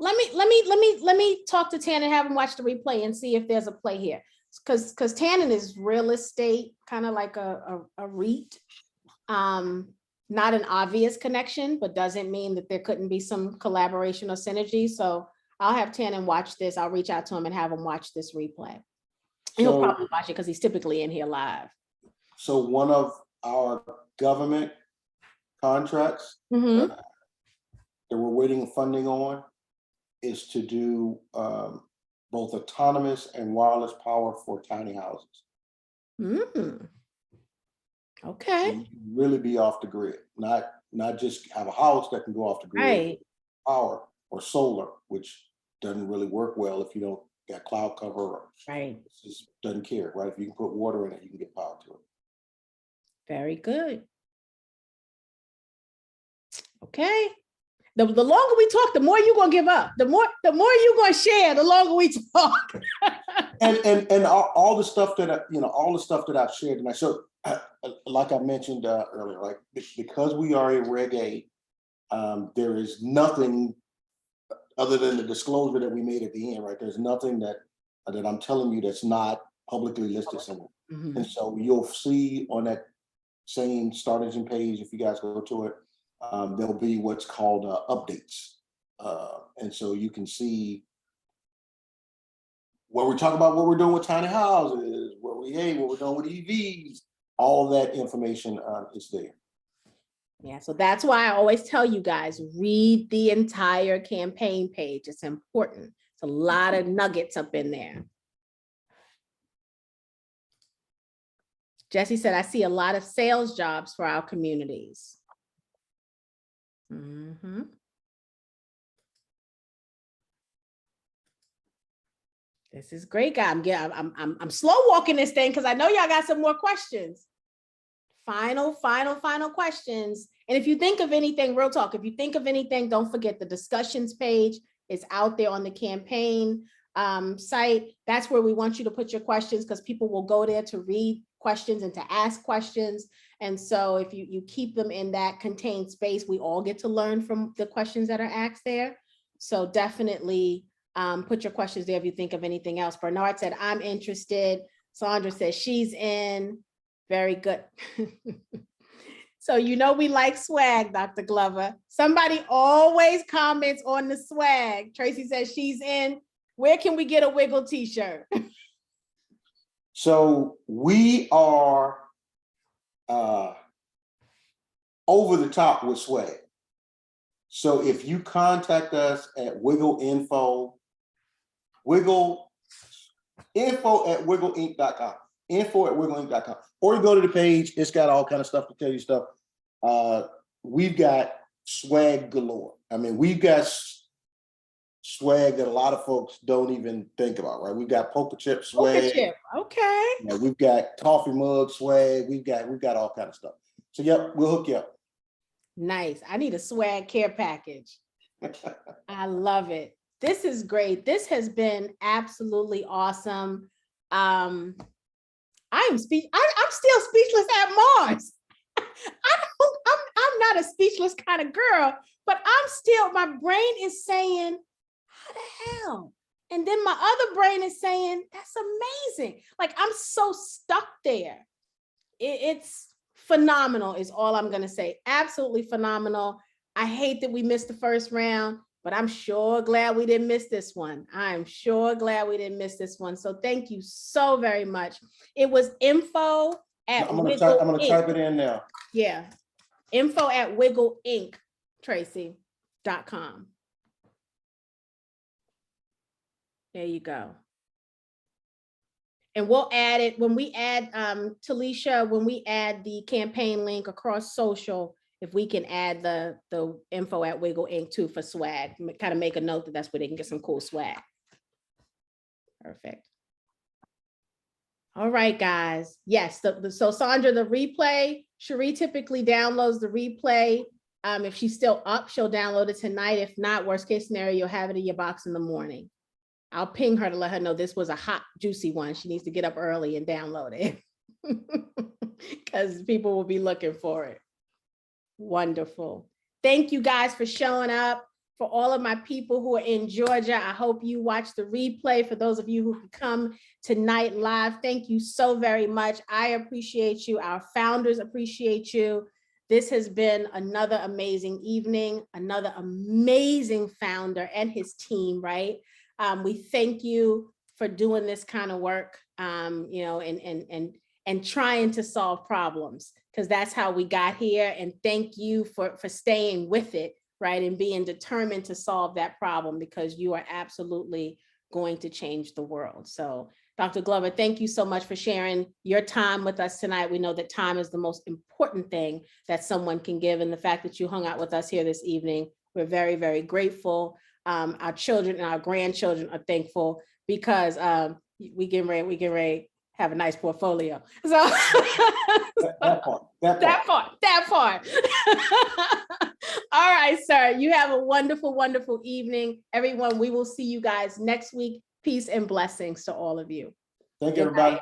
Let me talk to Tannen, have him watch the replay and see if there's a play here. Because Tannen is real estate, kind of like a REIT. Not an obvious connection, but doesn't mean that there couldn't be some collaboration or synergy. So I'll have Tannen watch this. I'll reach out to him and have him watch this replay. He'll probably watch it because he's typically in here live. So one of our government contracts that we're waiting funding on is to do both autonomous and wireless power for tiny houses. Okay. So really be off the grid, not just have a house that can go off the grid, Right. Power or solar, which doesn't really work well if you don't got cloud cover or Right. just doesn't care, right? If you can put water in it, you can get power to it. Very good. Okay. The longer we talk, the more you're gonna give up. The more you're gonna share, the longer we talk. and all the stuff that all the stuff that I've shared tonight. So like I mentioned earlier, like because we are a Reg A, there is nothing other than the disclosure that we made at the end, right? There's nothing that I'm telling you that's not publicly listed somewhere. And so you'll see on that same Start Engine page, if you guys go to it, there'll be what's called updates. And so you can see what we're talking about, what we're doing with tiny houses, what we're doing with EVs, all that information is there. Yeah, so that's why I always tell you guys, read the entire campaign page. It's important. It's a lot of nuggets up in there. Jesse said, I see a lot of sales jobs for our communities. This is great, guy. I'm slow walking this thing because I know y'all got some more questions. Final questions. And if you think of anything, real talk, if you think of anything, don't forget the discussions page is out there on the campaign site. That's where we want you to put your questions because people will go there to read questions and to ask questions. And so if you keep them in that contained space, we all get to learn from the questions that are asked there. So definitely put your questions there if you think of anything else. Bernard said, I'm interested. Sandra says she's in. Very good. So we like swag, Dr. Glover. Somebody always comments on the swag. Tracy says she's in. Where can we get a WIGL t-shirt? So we are over the top with swag. So if you contact us at WIGL info at wiglinc.com, info@wiglinc.com, or you go to the page, it's got all kind of stuff to tell you stuff. We've got swag galore. I mean, we've got swag that a lot of folks don't even think about, right? We've got poker chip swag. Poker chip, okay. Yeah, we've got coffee mug swag. We've got all kind of stuff. So yep, we'll hook you up. Nice. I need a swag care package. I love it. This is great. This has been absolutely awesome. I'm still speechless at Mars. I'm not a speechless kind of girl, but my brain is saying, how the hell? And then my other brain is saying, that's amazing. Like I'm so stuck there. It's phenomenal is all I'm going to say. Absolutely phenomenal. I hate that we missed the first round, but I'm sure glad we didn't miss this one. I'm sure glad we didn't miss this one. So thank you so very much. It was info at I'm WIGL gonna Inc. type it in now. Yeah. Info at WIGL Inc. Tracy.com. There you go. And we'll add it when we add, Talisha, when we add the campaign link across social, if we can add the info at WIGL Inc. too for swag, kind of make a note that that's where they can get some cool swag. Perfect. All right, guys. Yes, so Sandra, the replay, Cherie typically downloads the replay. If she's still up, she'll download it tonight. If not, worst case scenario, you'll have it in your box in the morning. I'll ping her to let her know this was a hot, juicy one. She needs to get up early and download it because people will be looking for it. Wonderful. Thank you guys for showing up. For all of my people who are in Georgia, I hope you watch the replay. For those of you who can come tonight live, thank you so very much. I appreciate you. Our founders appreciate you. This has been another amazing evening, another amazing founder and his team, right? We thank you for doing this kind of work, you know, and trying to solve problems, because that's how we got here. And thank you for staying with it, right? And being determined to solve that problem, because you are absolutely going to change the world. So Dr. Glover, thank you so much for sharing your time with us tonight. We know that time is the most important thing that someone can give. And the fact that you hung out with us here this evening, we're very, very grateful. Our children and our grandchildren are thankful, because we get ready to have a nice portfolio. So that part. All right, sir. You have a wonderful, wonderful evening. Everyone, we will see you guys next week. Peace and blessings to all of you. Thank you, everybody.